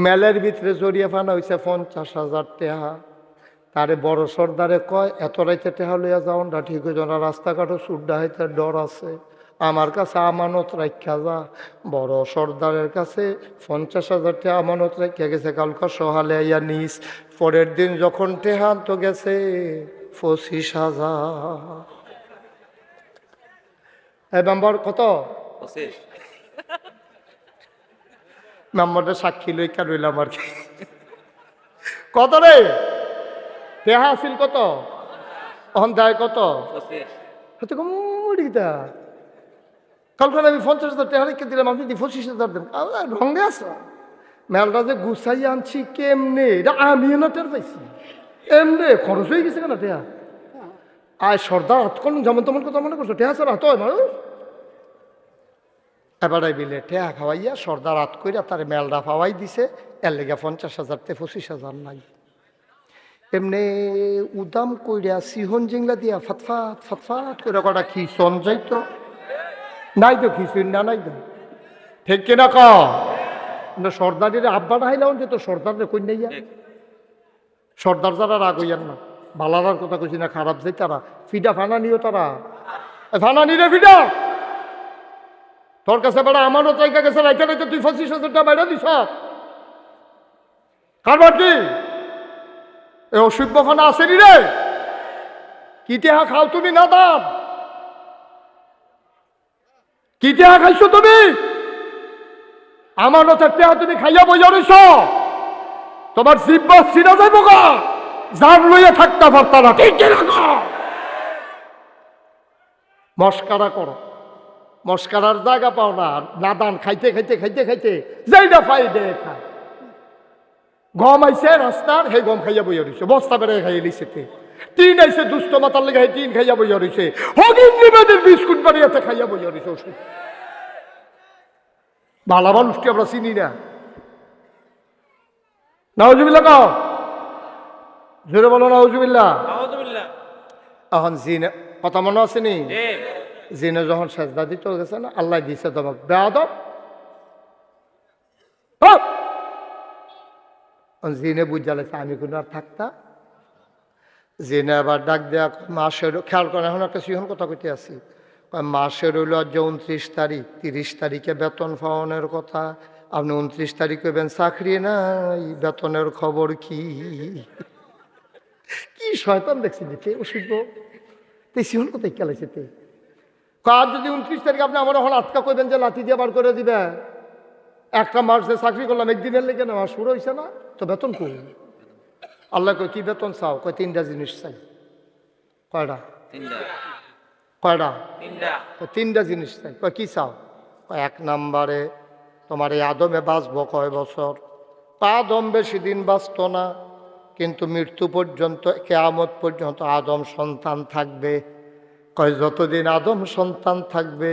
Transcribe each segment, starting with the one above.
মেলের ভিতরে জড়িয়ে ফানা হয়েছে 50,000 টাকা। তারে বড় সর্দারে কয় এত রাইতে টেহা লইয়া যাও না, ঠিক হয়ে যাও না, রাস্তাঘাটও চুড্ডা হইতে ডর আছে, আমার কাছে আমানত রাখা যা। বড় সর্দারের কাছে 50,000 টাকা আমানত রাখা গেছে, কালকা সহালে আইয়া নিস। পরের দিন যখন টেহা তো গেছে 25,000। এই মেম্বার কত? মেম্বারটা সাক্ষী লইকা রইলাম আর কি। কত রে টেহা আসিল কত? অন্ধায় কত? কালকে আমি 50,000 টাকা রেখে দিলাম, আপনি 25,000 দেন। রঙে আছে মেলটা যে গুছাই আনছি কেমনে, এটা আমিও না টের পাইছি। এমনি খরচ হয়ে গেছে কেন টেহা? আয় সর্দার হাত করুন যেমন তেমন কথা মনে করছো, টেহা স্যার হাত হয় মানুষ। এবারে বিলে টেহা খাওয়াইয়া সর্দার হাত কইরা তার মেলটা পাওয়াই দিছে। এর লেগে 50,000 তে 25,000 নাই। এমনি উদাম কইরা সিহন জিংলা দিয়া ফাতফাত ফাতফাত করে কটা খিসন যাইতো নাই তো খিচুন না নাই তো, ঠিক কিনা ক? সর্দারের আব্বাটা হাইলাম যে তো সর্দারে কই নাই। সর্দার যারা রাগ হইয়ার না, বালারার কথা কইছি না, খারাপ যাই তারা ফিডা ফানা নিও, তারা ফানা নিলে ফিডা তোর কাছে বেড়া আমারও চাইকা গেছে রাইতে রাইতে তুই 25,000 টাকা বাইরে দিস কারবার কি? এ অসভ্যখানা আসেনি রে। কি টেহা খাও তুমি? না দাম কি টেহা খাইছো তুমি? আমানতের টেহা তুমি খাইয়া বইয়া রইছ, তোমার জিব্বা ছিঁড়া যাইব গা, জান লইয়া থাকতে পারতা না, ঠিক কিনা? মস্কারা করো, মস্কারার জায়গা পাও না। নাদান খাইতে খাইতে খাইতে খাইতে যেইটা পাই দে খায়। গম আইছে রাস্তার, সেই গম খাইয়া বইয়া রইছে, বস্তা বেড়ে খাইয়ে লিছে। টিন আইছে দুষ্ট মাতার লেগে, সেই টিন খাইয়া বইয়া রইছে। হগিন নিবেদের বিস্কুট বাড়িয়াতে খাইয়া বইয়া রইছে। ওষুধ ভালো মানুষটি আমরা চিনি না। নাউজুবিল্লাহ কাও জোরে বলো নাউজুবিল্লাহ। এখন জিনে কথা মনে আছে নি? জিনে যখন সেজদা দিতে গেছে না, আল্লাহ দিছে তোমাকে বেয়াদব। জিনে বুঝা লাগছে আমি কোনো আর থাকতা। জিনে আবার ডাক দেয়া মাসের খেয়াল করে, এখন একটা সিহন কথা কইতে আছি। মাসের হইল আজ 29 তারিখ, 30 তারিখে বেতন পাওয়ানোর কথা। আপনি 29 তারিখ হইবেন চাকরি নাই, বেতনের খবর কি? কি শয়তান দেখছি দেখে অসুখ তে সিহন কোথায় খেলাইছে তে। কাজ যদি 29 তারিখ আপনি আমার এখন আটকা কইবেন যে লাঠি দিয়ে বার করে দিবে। একটা মাস যে চাকরি করলাম একদিনের লেগে না, শুরু হয়েছে না তো বেতন কই? আল্লাহ কই কি বেতন চাও? কয় 3টা জিনিস চাই। কয়টা? কয়টা? 3টা জিনিস চাই। কয় কি চাও? 1 নম্বরে তোমার এই আদমে বাঁচবো কয় বছর? আদম বেশি দিন বাঁচত না, কিন্তু মৃত্যু পর্যন্ত কিয়ামত পর্যন্ত আদম সন্তান থাকবে। কয় যতদিন আদম সন্তান থাকবে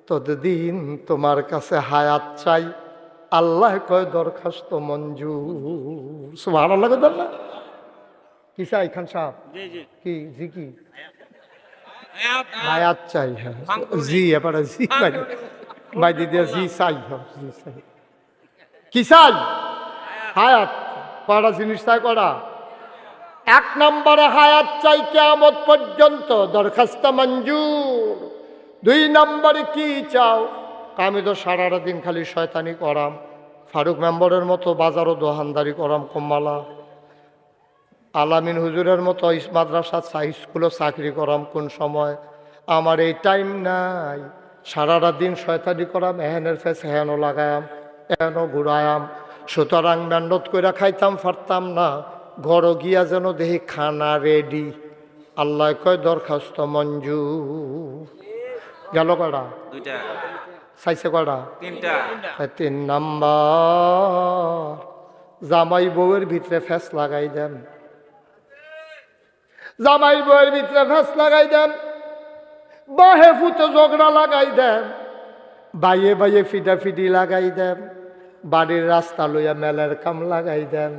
ততদিন তোমার কাছে হায়াত চাই। আল্লাহ কয় দরখাস্ত মঞ্জুর। সুবহানাল্লাহ কইতেন না? কি চাই খান সাহেব? কি জি কি হায়াত চাই? হ্যাঁ জি, এবারে জি ভাই দিদি জি চাই, জি চাই। কি চাই? হায়াত। কয়টা জিনিস চাই? কয়টা? 1 নম্বরে হায়াত চাই কিয়ামত পর্যন্ত, দরখাস্ত মঞ্জুর। 2 নম্বরে কি চাও? আমি তো সারাটা দিন খালি শয়তানি করাম, ফারুক মেম্বরের মতো বাজারও দোহানদারি করাম, কম্মালা আলামিন হুজুরের মতো মাদ্রাসা স্কুলও চাকরি করাম। কোন সময় আমার এই টাইম নাই, সারাটা দিন শয়তানি করাম, এহেনের ফেস হেনও লাগায়াম, এহেনও ঘুরায়াম। সুতরাং মেহনত করে খাইতাম পারতাম না, ঘর গিয়া যেন দেখি খানা রেডি। আল্লাহ কয় দরখাস্ত মঞ্জুর। গেল কয়টা? 2টা। চাইছে কয়টা? 3টা। 3 নাম্বার জামাই বউয়ের ভিতরে ফেস লাগাই দেন। জামাই বউয়ের ভিতরে ফেস লাগাই দেন, বাহে ফুতে ঝগড়া লাগাই দেন, বাইয়ে বাইয়ে ফিটাফিটি লাগাই দেন, বাড়ির রাস্তা লইয়া মেলার কাম লাগাই দেন।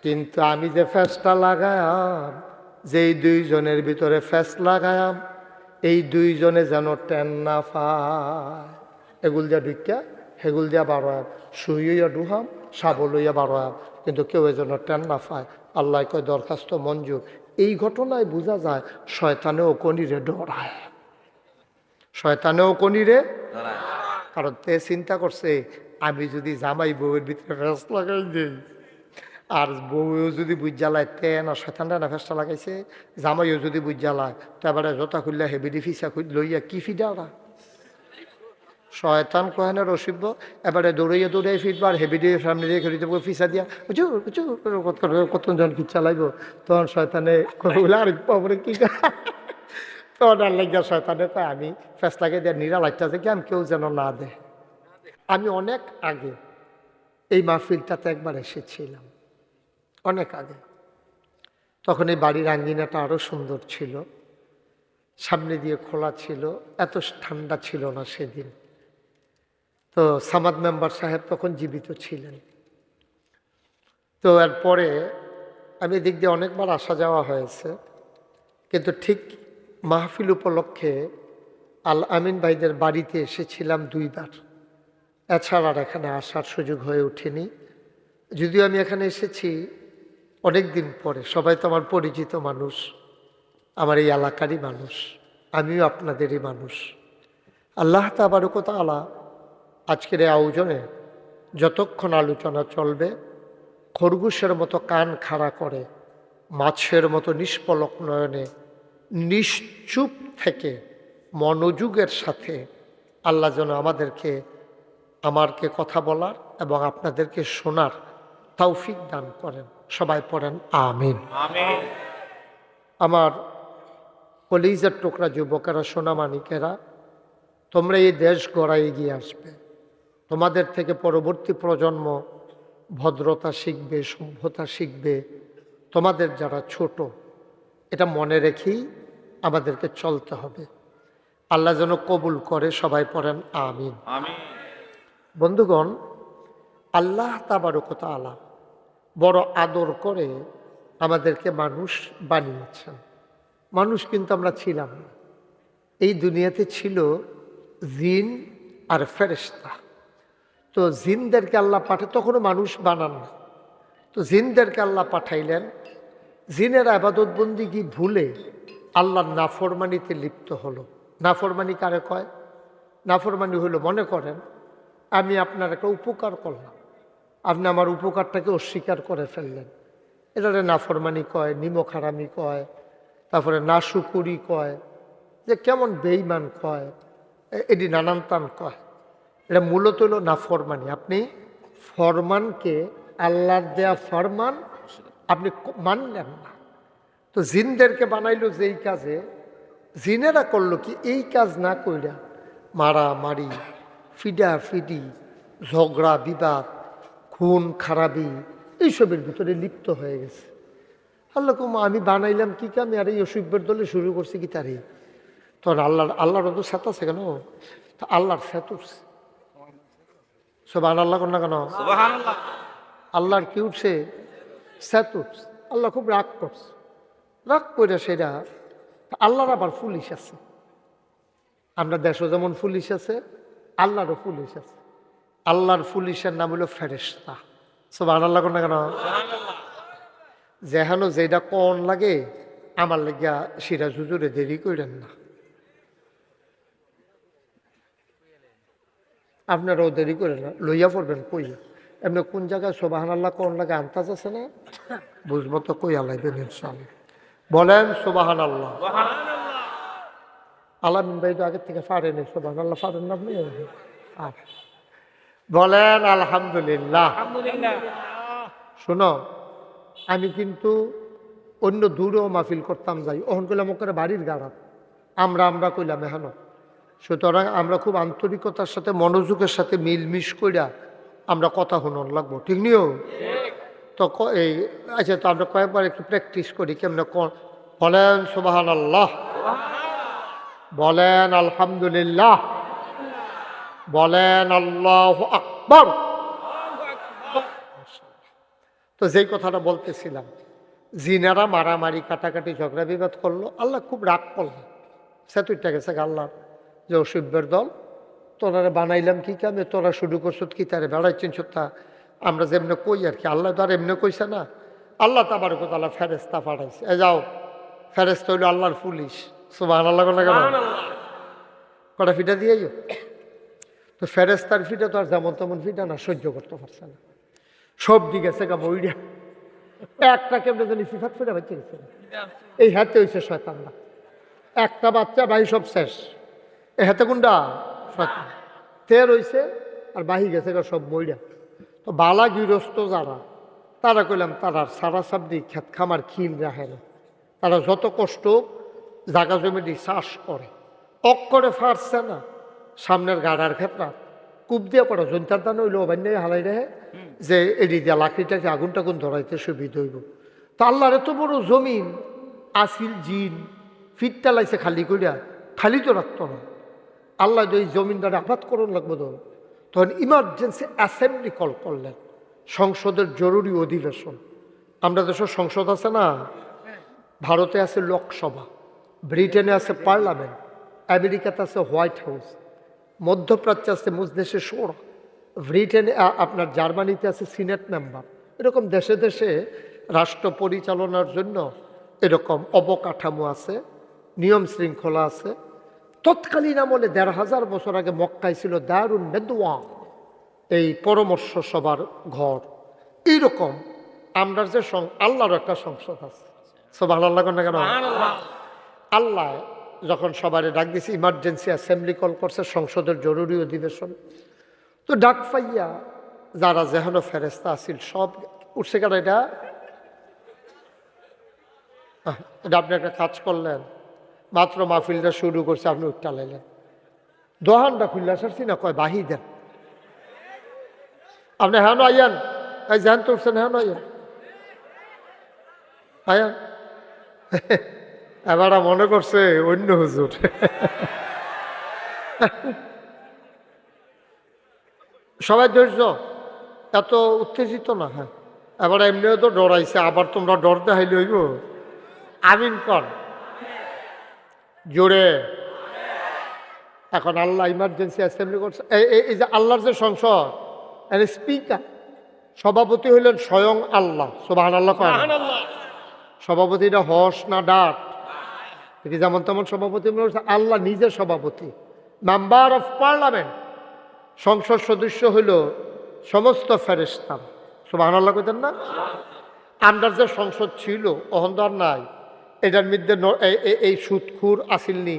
কিন্তু আমি যে ফেসটা লাগায়াম, যেই 2 জনের ভিতরে ফেস লাগায়াম, এই 2 জনে যেন টেন না পায়। এগুল দিয়া ঢুকিয়া হেগুল দিয়া বাড়াম, শুইয়া ডুহাম, সাবল লইয়া বারো, কিন্তু কেউ যেন টেন না পায়। আল্লাহ কয় দরখাস্ত মঞ্জুর। এই ঘটনায় বোঝা যায় শয়তানেও কনিরে ডরায়, শয়তানেও কনিরে। কারণ তে চিন্তা করছে আমি যদি জামাই বউয়ের ভিতরে ফেস লাগাই দিই, আর বউও যদি বুঝ জ্বালায় তে না শয়তানটা না ফেসটা লাগাইছে, জামাইও যদি বুঝ জ্বালায় তো এবারে জোতা খুললে হেবিডি ফিসা লইয়া কি ফিডারা। শয়তান কহেনের অসিব্য এবারে দৌড়াইয়া দৌড়াই ফিরবার হেবিডি সামনে দিয়ে খেলিতে ফিসা দিয়া কতজন কি চালাইব, তখন শয়তানে আরেক পাবরে কি তখন আর লাগিয়া শয়তানে কয় আমি ফেস লাগিয়ে দেওয়া নিরাল একটা যে আমি কেউ যেন না দে। আমি অনেক আগে এই মাহফিলটাতে একবার এসেছিলাম, অনেক আগে। তখন এই বাড়ির আঙ্গিনাটা আরও সুন্দর ছিল, সামনে দিয়ে খোলা ছিল, এত ঠান্ডা ছিল না সেদিন। তো সামাদ মেম্বার সাহেব তখন জীবিত ছিলেন। তো এরপরে আমি এদিক দিয়ে অনেকবার আসা যাওয়া হয়েছে, কিন্তু ঠিক মাহফিল উপলক্ষে আল আমিন ভাইদের বাড়িতে এসেছিলাম 2 বার, এছাড়া আর এখানে আসার সুযোগ হয়ে ওঠেনি। যদিও আমি এখানে এসেছি অনেক দিন পরে, সবাই তো আমার পরিচিত মানুষ, আমার এই এলাকারই মানুষ, আমিও আপনাদেরই মানুষ। আল্লাহ তাবারক ওয়া তাআলা আজকের এই আয়োজনে যতক্ষণ আলোচনা চলবে খরগোশের মতো কান খাড়া করে, মাছের মতো নিষ্পলক নয়নে নিশ্চুপ থেকে মনোযোগের সাথে আল্লাহ যেন আমাকে কথা বলার এবং আপনাদেরকে শোনার তৌফিক দান করেন। সবাই পড়েন আমিন। আমার কলিজার টুকরা যুবকেরা, সোনামানিকেরা, তোমরা এই দেশ গড়ায় এগিয়ে আসবে, তোমাদের থেকে পরবর্তী প্রজন্ম ভদ্রতা শিখবে, সভ্যতা শিখবে। তোমাদের যারা ছোট, এটা মনে রেখেই আমাদেরকে চলতে হবে। আল্লাহ যেন কবুল করে। সবাই পড়েন আমিন। বন্ধুগণ, আল্লাহ তাবারক ওয়া তাআলা বড় আদর করে আমাদেরকে মানুষ বানিয়েছেন। মানুষ কিন্তু আমরা ছিলাম না, এই দুনিয়াতে ছিল জিন আর ফেরেশতা। তো জিনদেরকে আল্লাহ তখনও মানুষ বানান না, তো জিনদেরকে আল্লাহ পাঠাইলেন। জিনের আবাদত বন্দিগি ভুলে আল্লাহর নাফরমানিতে লিপ্ত হলো। নাফরমানি কারে কয়? নাফরমানি হলো, মনে করেন আমি আপনার একটা উপকার করলাম, আপনি আমার উপকারটাকে অস্বীকার করে ফেললেন, এটারে নাফরমানি কয়, নিমকহারামি কয়, তারপরে নাশুকুরি কয়, যে কেমন বেঈমান কয়, এটি নানান তান কয়। এটা মূলত হলো নাফরমানি। আপনি ফরমানকে, আল্লাহর দেয়া ফরমান আপনি মানলেন না। তো জিনদেরকে বানাইলো যেই কাজে, জিনেরা করলো কি, এই কাজ না কইরা মারামারি, ফিডাফিডি, ঝগড়া বিবাদ, খুন খারাপি, এইসবের ভিতরে লিপ্ত হয়ে গেছে। আল্লাহ কুমা আমি বানাইলাম কি কামে, আর এই অসভ্যের দলে শুরু করছি কি তারই। তখন আল্লাহর তো সাত আছে কেন, তা আল্লাহর সাত উঠছে। সুবহানাল্লাহ কর না কেন? আল্লাহর কি উঠছে? সাত উঠছে। আল্লাহ খুব রাগ করছে, রাগ করে সেটা। আল্লাহর আবার পুলিশ আছে, আমরা দেশও যেমন পুলিশ আছে, আল্লাহরও পুলিশ আছে। আল্লাহর পুলিশের নাম হলো ফেরেশতা। সুবহানাল্লাহ কর না কেন? যেহেন যেটা কোন লাগে আমার লাগিয়া সিরাজ হুজুরে দেরি করেন না, আপনারাও দেরি করেন না, লইয়া পড়বেন কইয়া। এমনি কোন জায়গায় সুবহানাল্লাহ কোন লাগে আন্তাজ আছে না, বুঝবো তো কইয়া লাইবেন ইনশাআল্লাহ। বলেন সুবহানাল্লাহ। আলামিন ভাই তো আগের থেকে পারেনি, সুবহানাল্লাহ পারেন না আপনি? বলেন আলহামদুলিল্লাহ। শোনো, আমি কিন্তু অন্য দূরেও মাহফিল করতাম যাই, ওহন কইলাম ওকে বাড়ির গাড়া, আমরা কইলাম এখানো। সুতরাং আমরা খুব আন্তরিকতার সাথে মনোযোগের সাথে মিলমিশ কইরা আমরা কথা শুনুন লাগবো, ঠিক নিও তো। এই আচ্ছা, তো আমরা কয়েকবার একটু প্র্যাকটিস করি কেমনে। বলেন সুবহানাল্লাহ, বলেন আলহামদুলিল্লাহ, বলেন আল্লাহু আকবার। তো যেই কথাটা বলতেছিলাম, জিনারা মারামারি কাটাকাটি ঝগড়া বিবাদ করলো, আল্লাহ খুব রাগ করলো। সে তুইটা গেছে আল্লাহ যে অসভ্যের দল, তোরা বানাইলাম কি কামে, তোরা শুরু করছো কি তারে বেড়াইছেন সত্তা, আমরা যেমনি কই আর কি, আল্লাহ তো আর এমনি কইছে না। আল্লাহ তাবারক ওয়া তাআলা ফেরেশতা পাঠাইছে, এ যাও, ফেরেশতা হইল আল্লাহর পুলিশ। সুবহানাল্লাহ না কেন? কটা ফিটা দিয়েই তো ফেরেশতার ফিটা তো আর যেমন তেমন ফিটা না, সহ্য করতে পারছে না, সব দিকে সেকা বইরা একটা কেমনে জানি ফিফাত ফিটা বাচ্চা গেছে, এই হাতে হয়েছে শয়তানরা, একটা বাচ্চা ভাই সব শেষ, এই হাতে কোনটা শয়তান তের হয়েছে আর বাহি গেছে সব বইরা। তো বালা গৃহস্থ যারা, তারা কইলাম তারা সারা সাবদি খেত খামার খিল রাখে না, তারা যত কষ্ট জাগা জমি দিয়ে চাষ করে, অক্ষরে ফারছে না, সামনের গাড়ার ক্ষেত্রে কূপ দিয়ে পড়া জন্তার দান হইলো অবান্য হালাই রেহে যে এড়ি দিয়া লাকড়িটাকে আগুন টাগুন ধরাইতে সুবিধা হইব। তো আল্লাহর এত বড় জমিন আসিল জিন ফিটটা লাইছে খালি করিয়া, খালি তো রাখত না, আল্লাহ ওই জমিনটারে আবাদ করুন লাগবো তো, তখন ইমার্জেন্সি অ্যাসেম্বলি কল করলেন, সংসদের জরুরি অধিবেশন। আমরা দেশের সংসদ আছে না, ভারতে আছে লোকসভা, ব্রিটেনে আছে পার্লামেন্ট, আমেরিকাতে আছে হোয়াইট হাউস, মধ্যপ্রাচ্যে আছে মুজদেশে শোরা, ব্রিটেনে আপনার জার্মানিতে আছে সিনেট মেম্বার। এরকম দেশে দেশে রাষ্ট্র পরিচালনার জন্য এরকম অবকাঠামো আছে, নিয়ম শৃঙ্খলা আছে। তৎকালীন আমলে ১৫০০ বছর আগে মক্কায় ছিল দারুন নেদওয়া, এই পরামর্শ সভার ঘর। এইরকম আমরা যে আল্লাহর একটা সংসদ আছে, সুবহানাল্লাহ না কেন? আল্লাহ যখন সবারে ডাক দিয়েছে, ইমার্জেন্সি অ্যাসেম্বলি কল করছে, সংসদের জরুরি অধিবেশন, তো ডাক পাইয়া যারা যেহেন ফেরেস্তা আসিল সব উঠছে। কেন এটা এটা আপনি একটা কাজ করলেন, মাত্র মাহফিলটা শুরু করছে, আপনি উঠটা লাইলেন, দোহানটা খুললে সারছি না, কয় বাহি দেন আপনি, হ্যাঁ আইয়ান, এই জান তো উঠছেন, হ্যাঁ আইয়ান আইয়ান। এবার মনে করছে অন্য হুজুর। সবাই ধৈর্য, এত উত্তেজিত না। হ্যাঁ, এবার এমনিও তো ডরাইছে, আবার তোমরা ডর দেখাইলে হইব। আমিন কর জোরে। এখন আল্লাহ ইমার্জেন্সি অ্যাসেম্বলি করছে, এই যে আল্লাহর যে সংসদ, স্পিকার সভাপতি হইলেন স্বয়ং আল্লাহ। সুবহানাল্লাহ। সভাপতিটা হস না ডাক, যেমন তেমন সভাপতি আল্লাহ নিজের সভাপতি। মেম্বার অফ পার্লামেন্ট, সংসদ সদস্য হইল সমস্ত ফেরেশতা। সুবহানাল্লাহ কইতেন না? আমরা যে সংসদ ছিল অহংকার নাই, এটার মধ্যে এই সুদখুর আসিলনি,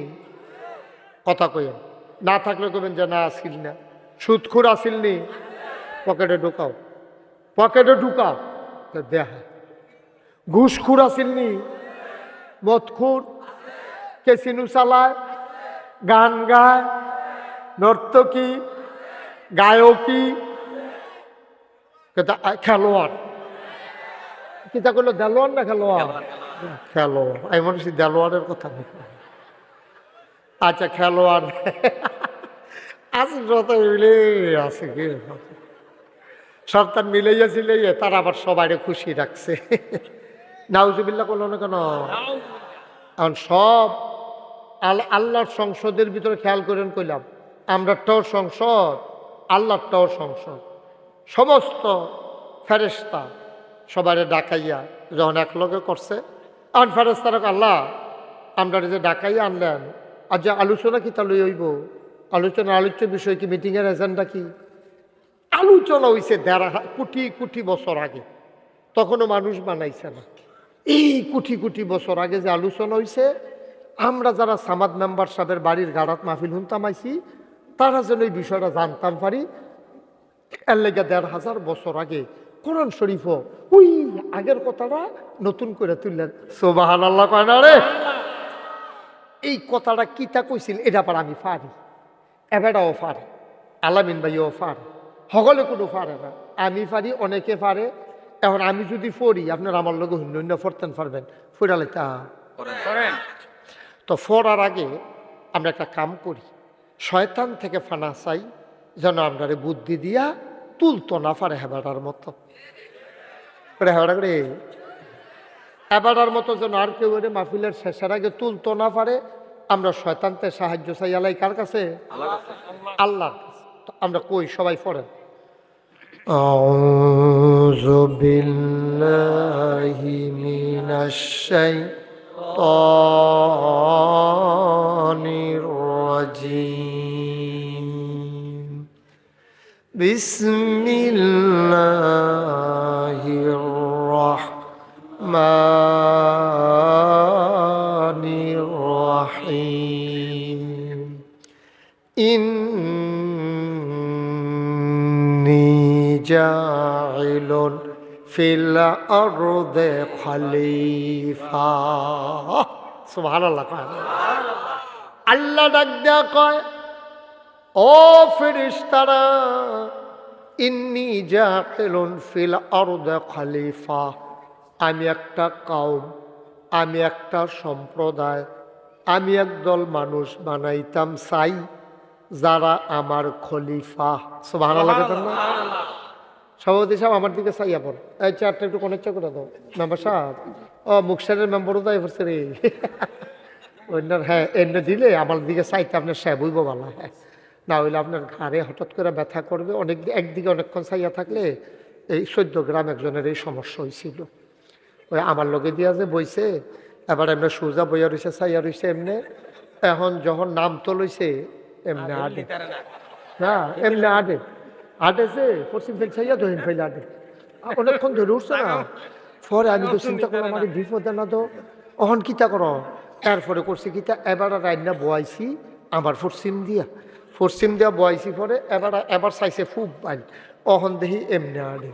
কথা কইেন না থাকলে কবেন যে না আসিল না, সুদখুর আসিলনি, পকেটে ঢুকাও, পকেটে ঢুকাও দেখা। ঘুষখুর আসিলনি, মদখুর, কেসিনু চালায়, গান গায়, নর্তকী, গায়কী, খেলোয়াড়, কিতা করলো দেলোয়ার না খেলোয়াড়? খেলোয়াড়। আমি মনে করছি দেলোয়ারের কথা নেই। আচ্ছা খেলোয়াড় আছে, যত মিলে আছে কি সন্তান মিলাইয়াছিল, তারা আবার সবাই খুশি রাখছে। নাউজুবিল্লাহ করলো না কেন? এখন সব আল্লাহর সংসদের ভিতরে খেয়াল করেন, কইলাম আমরারটাও সংসদ, আল্লাহরটাও সংসদ। সমস্ত ফেরেশতা সবাই ডাকাইয়া যখন একলগে করছে, এখন ফেরেশতারা আল্লাহ আমরা যে ডাকাইয়া আনলেন, আর যে আলোচনা কি তা লই হইব, আলোচ্য বিষয় কি, মিটিংয়ের এজেন্ডা কি? আলোচনা হইছে ১.৫ কোটি কোটি বছর আগে, তখনও মানুষ বানাইছে না। এই কোটি কোটি বছর আগে যে আলোচনা হইছে, আমরা যারা সামাদ মেম্বার সাহেবের বাড়ির গাড়াত মাহফিল হুনতাম আইছি, তারা যেন এই বিষয়টা জানতাম পারি। এর লেগে ১৫০০ বছর আগে কোরআন শরীফও ওই আগের কথাটা নতুন করে তুললেন। সুবহানাল্লাহ কয় না রে? এই কথাটা কিতা কইছিল এটা পার আমি পারি, এবারও পারে, আলামিন ভাইও পারে, সকলে কোনো পারে না, আমি পারি, অনেকে পারে। এখন আমি যদি পড়ি, আপনার আমার লগে অন্য পড়তেন পারবেন, ফোরালে তা তো ফোরার আগে আমরা একটা কাম করি, শয়তান থেকে ফানা চাই, যেন আমরা বুদ্ধি দিয়া তুলতো না পারে হেবাটার মতো করে, হেবাটা করে এবারের মতো যেন আর কেউ মাহফিলের শেষের আগে তুলতো না পারে। আমরা শয়তানতে সাহায্য চাই আল্লাহ কার কাছে? আল্লাহর কাছে। আমরা কই সবাই পড়েন, أعوذ بالله من الشيطان الرجيم بسم الله الرحمن الرحيم إني جاعل في الأرض خليفة سبحان الله আল্লাহ ডাক দেয়া কয় ও ফেরেশতারা ইন্নী জাইলুন ফিল আরদি খলিফা আমি একটা কওম আমি একটা সম্প্রদায় আমি একদল মানুষ বানাইতাম চাই যারা আমার খলিফা সুবহানাল্লাহ সভাপতি সাহেব আমার দিকে চাইয়া পড় এই চারটা একটু কনেক্ট করে দাও মেম্বার সাহেব ও মুখসারের মেম্বারও তাই পড়ছে রে অন্যার হ্যাঁ এনে দিলে আমার দিকে চাইতে আপনার সাহেব হইব ভালো হ্যাঁ না হইলে আপনার ঘাড়ে হঠাৎ করে ব্যথা করবে অনেক একদিকে অনেকক্ষণ চাইয়া থাকলে এই 14 গ্রাম একজনের এই সমস্যা হয়েছিল ওই আমার লগে দিয়া যে বইছে এবার এমনি সোজা বইয়া রয়েছে চাইয়া রয়েছে এমনি এখন যখন নাম তো লইছে এমনি আডে না এমনি আডে আডেছে পশ্চিম ফেল চাইয়া দহিন ফেল আডে অনেকক্ষণ ধরে উঠছে না পরে আমি তো চিন্তা করলাম আমার বিপদে না তো অহন কিতা করো এরপরে করছি কিতা এবার রান্না বয়াইছি আমার পশ্চিম দিয়া বয়াইছি পরে এবার চাইছে ফুব বাইন অহন দেখি এমনি আডে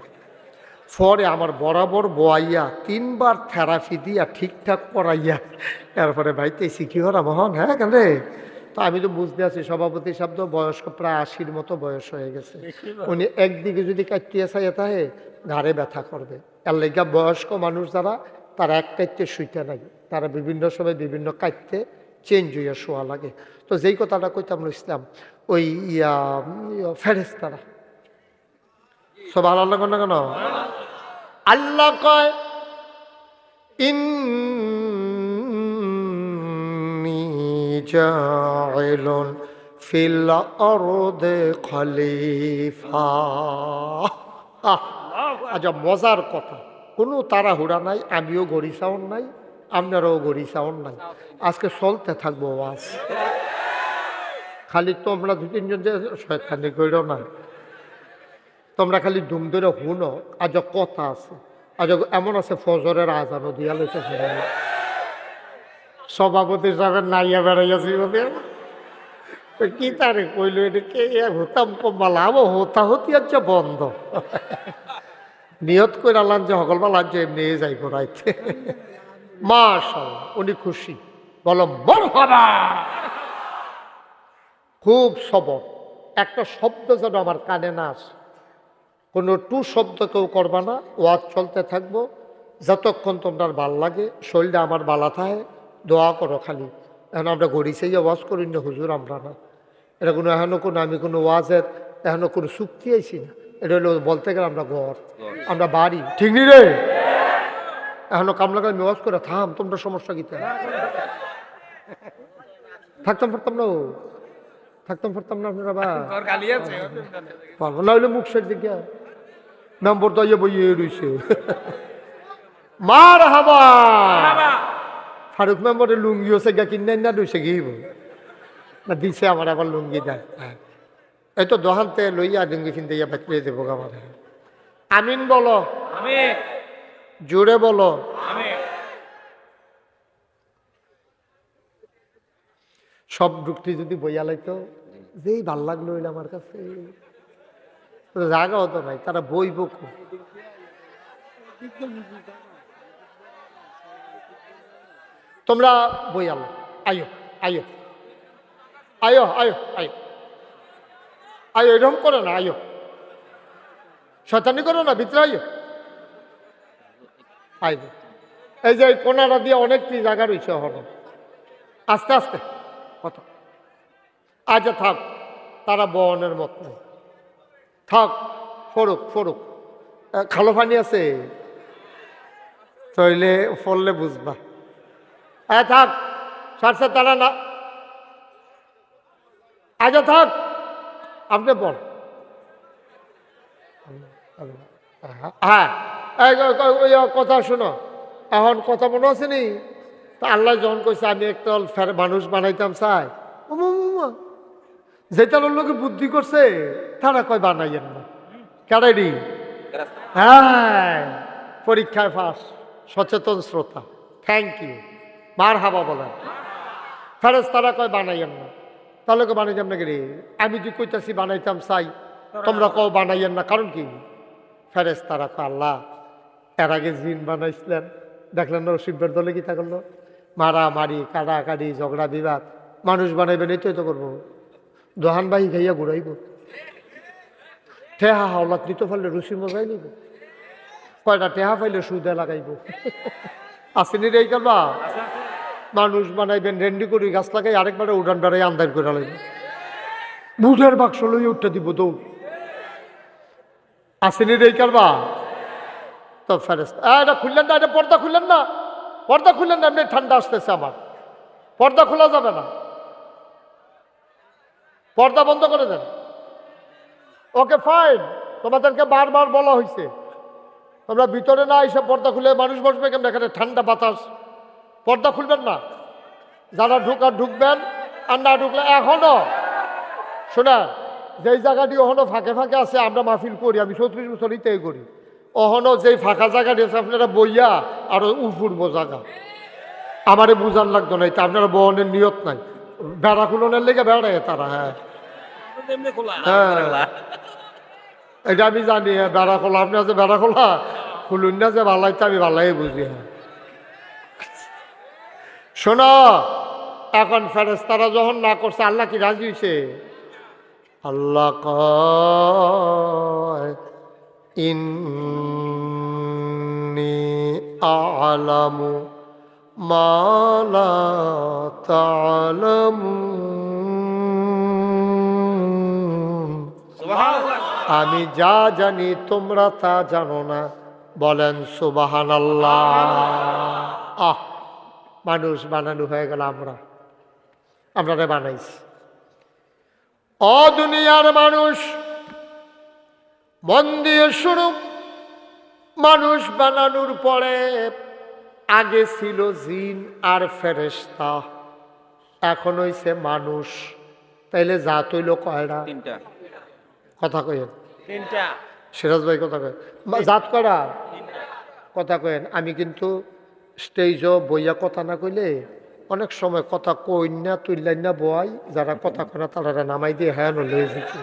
পরে আমার বরাবর বয়াইয়া 3 বার থেরাপি দিয়া ঠিকঠাক করাইয়া এরপরে ভাইতেছি কি হরা মোহন হ্যাঁ কেন রে তো আমি তো বুঝতে আছি সভাপতি শব্দ বয়স্ক প্রায় 80-র মতো বয়স হয়ে গেছে উনি একদিকে যদি কাটিয়ে চাইয়া থাকে ঘাড়ে ব্যথা করবে এর লেগা বয়স্ক মানুষ যারা তারা এক কাইতে শুইতে নাই তারা বিভিন্ন সময় বিভিন্ন কাইতে চেঞ্জ হইয়া শোয়া লাগে তো যেই কথাটা কইতাম ইসলাম ওই ফেরেশতারা সব আল্লাহ কেন কেন আল্লাহ কয় ইন্নী জাইলুন ফিল আরদি খলিফা আচ্ছা মজার কথা কোনো তাড়াহুড়া নাই আমিও গড়ি চাউন নাই আপনারাও গড়ি চাউন নাই আজকে চলতে থাকবো ওয়াজ খালি তোমরা 2-3 জন যে শয়তানি কইরো না তোমরা খালি ধুম ধরে হুনো আজ কথা আছে আজ এমন আছে ফজরের আজানও দিয়া লইতে সভাপতি সাহেবের নাইয়া বেড়াইয়াছি বলে কি তারে কইল এটা কে হতাম কমালাম হতা হতি হচ্ছে বন্ধ নিয়ত করে আল্লাহ যে হকল বালান যে এমনি যাইব রাইতে মাশাআল্লাহ উনি খুশি বলো মারহাবা খুব সবর একটা শব্দ যেন আমার কানে না আসে কোনো টু শব্দ কেউ করবা না ওয়াজ চলতে থাকবো যতক্ষণ তোমার ভাল লাগে শরীরটা আমার বালা থাকে দোয়া করো খালি এখন আমরা গড়ি চাইয়া ওয়াজ করি না হুজুর আমরা না এটা কোনো এখনো কোনো আমি কোনো ওয়াজের এখনো কোনো চুক্তি আইছি না এটা হলো বলতে গেলে আমরা ঘর আমরা বাড়ি ঠিক নি রে এখনো কামলা কামে ওয়াজ করে থাম তোমরা সমস্যা কি থাকতাম পারতাম না আপনারা পারবো না হইলে মুখ সেট দিকে নম্বর তো বইয়ে রয়েছে মার হাবা ফারুক মেম্বরের লুঙ্গি হচ্ছে গা কিনে না রয়েছে গিয়ে না দিছে আমার আবার লুঙ্গি দেয় এই তো দোহানতে লইয়া লুঙ্গি কিনতে গিয়ে বাঁচিয়ে দেবো আমার আমিন বলো জোরে বলো সব ঢুকতে যদি বইয়া লাইতো যেই ভাল লাগলো হইলে আমার কাছে জায়গা হতো নাই তারা বইব তোমরা বই আলো আয়ো আয়ো আয়ো আয়ো আয়ো আয়ো এরকম করো না আয়ো শয়তানি করো না ভিতরে আয়ো আইব এই যে কোনারা দিয়ে অনেকটি জায়গা রয়েছে হল আস্তে আস্তে কত আচ্ছা থাক তারা বনের মত নেই থাক ফরুক খালো পানি আছে তইলে ফললে বুঝবা হ্যাঁ থাক সারসে তারা না আচ্ছা থাক আপনি বল হ্যাঁ, ওই কথা শোনো, এখন কথা মনে আছে নি? তা আল্লাহ যখন কইছে আমি একটা মানুষ বানাইতাম চাই, যেটা লোকে বুদ্ধি করছে তারা কয় বানাইয়েন না। কারাইডি? হ্যাঁ, পরীক্ষায় ফাঁস, সচেতন শ্রোতা, থ্যাংক ইউ, মার হাবা বলেন। ফেরেশতারা কয় বানাইয়েন না, তাহলে কো বানাইতাম না রে? আমি যে কইতাছি বানাইতাম চাই, তোমরা কও বানাইয়েন না, কারণ কি? ফেরেশতারা কয় আল্লাহ এর আগে জিন বানাইছিলেন, দেখলেন না শিবের দলে কি তা করলো? মারামারি, কাটাকাটি, ঝগড়া বিবাদ। মানুষ বানাইবেন এই তো করবো, দোহান বাহি খাইয়া ঘুরাইব, ঠেহা হাওলাত নিতে পারলে রুচি মজাই নিব, কয়টা টেহা পাইলে সুদে লাগাইব। আসেনি রে কারবা? মানুষ বানাইবেন রেন্ডি করি গাছ লাগাই, আরেকবারে উড়ান বেড়াই আন্দার করে লাগবে, বুটের বাক্স লই উঠতে দিব দৌড়। আসেনি রে কারবা? তো ফেরেশতা এটা খুললেন না, এটা পর্দা খুললেন না, পর্দা খুললেন না, এমনি ঠান্ডা আসতেছে আমার, পর্দা খোলা যাবে না, পর্দা বন্ধ করে দেন। ওকে ফাইন, তোমাদেরকে বারবার বলা হয়েছে তোমরা ভিতরে না এসে পর্দা খুলে মানুষ বসবে কেমন, এখানে ঠান্ডা বাতাস, পর্দা খুলবেন না। যারা ঢুকার ঢুকবেন, আর না ঢুকলে এখনো শোনা, যেই জায়গাটি ওখানো ফাঁকে ফাঁকে আছে, আমরা মাহফিল করি, আমি 36 বছর ইতেই করি, ওখানো যেই ফাঁকা জায়গাটি আছে আপনারা বইয়া আরো উফুরবো জায়গা, আমারে বুঝান লাগতো না, এটা আপনারা বহনের নিয়ত নাই, বেড়া খুলনের লেগে বেড়ায় তারা। হ্যাঁ হ্যাঁ, এটা আমি জানি, বেড়া খোলা, আপনি আছে বেড়া খোলা খুলুন না, যে ভাল্লাইতে আমি ভাল্লাই বুঝি। হ্যাঁ শোনো, এখন ফেরেশতারা যখন না করছে, আল্লাহ কি রাজি হয়েছে? আল্লাহ কয় ইন্নী আ'লামু মা লা তা'লামুন, আমি যা জানি তোমরা তা জানো না। বলেন সুবহানাল্লাহ। আহ, মানুষ বানানো হয়ে গেল, আমরা বানাইছি। ও দুনিয়ার মানুষ, মন দিয়ে শুনো, মানুষ বানানোর পরে আগে ছিল জিন আর ফেরেশতা, এখন হইছে মানুষ। তাইলে জাত হইল কয়টা? তিনটা। কথা কয়েন, তিনটা। সিরাজ ভাই কথা কয়েন, জাত কয়টা? কথা কয়েন। আমি কিন্তু স্টেজও বইয়া কথা না কইলে অনেক সময় কথা কইন না, তুললেন না, বয় যারা কথা কয় না তারা নামাই দিয়ে হ্যাঁ লয়ে যেত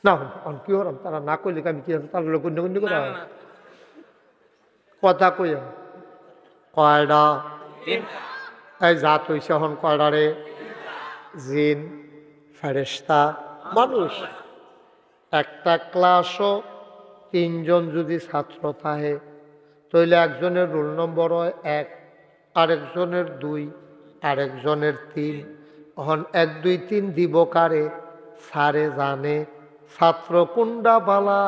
না, কি হলাম তারা না কইলে আমি কি তার লোক গণ্য করা কথা কইম কয়ডা? এই জাত হইছে এখন কয়ডারে? জিন, ফেরেশতা, মানুষ। একটা ক্লাসও 3 জন যদি ছাত্র থাকে, তাইলে একজনের রোল নম্বর হয় 1, আরেকজনের 2, আরেকজনের 3। এখন 1, 2, 3 দিব কারে? স্যারে জানে ছাত্র কোনটা বালা।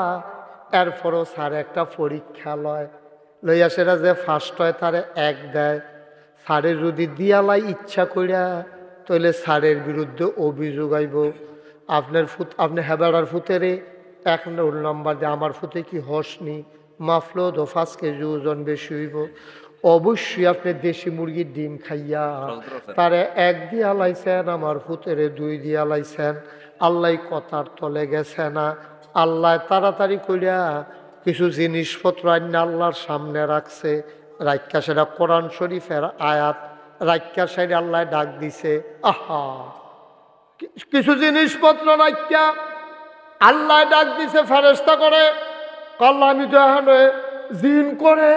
এরপরও স্যার একটা পরীক্ষা লইয়া সেটা যে ফার্স্ট হয় তারে 1 দেয়। স্যারে যদি দিয়ালাই ইচ্ছা কইরা, তাহলে স্যারের বিরুদ্ধে অভিযোগ আইব, আপনি হেবাড়ার ফুতেরে 1 রোল নম্বর দিয়ে আমার ফুতে কি হসনি, মাফলো তো 5 কেজি ওজন বেশি হইব। অবশ্যই আপনি দেশি মুরগির ডিম খাইয়া তারে 1 দিয়া লাইছেন, আমার ফুতেরে 2 দিয়া লাইছেন। আল্লাহ কথার তলে গেছে না। আল্লাহ তাড়াতাড়ি কইরা কিছু জিনিসপত্র আইনা আল্লাহর সামনে রাখছে, রাইকা সেটা কোরআন শরীফের আয়াত, রাইকা সাইডে আল্লাহ ডাক দিছে। আহা, কিছু জিনিসপত্র রাইকা আল্লাহ ডাক দিছে ফেরেশতা করে, আল্লাহ আমি তো এখন জিন করে,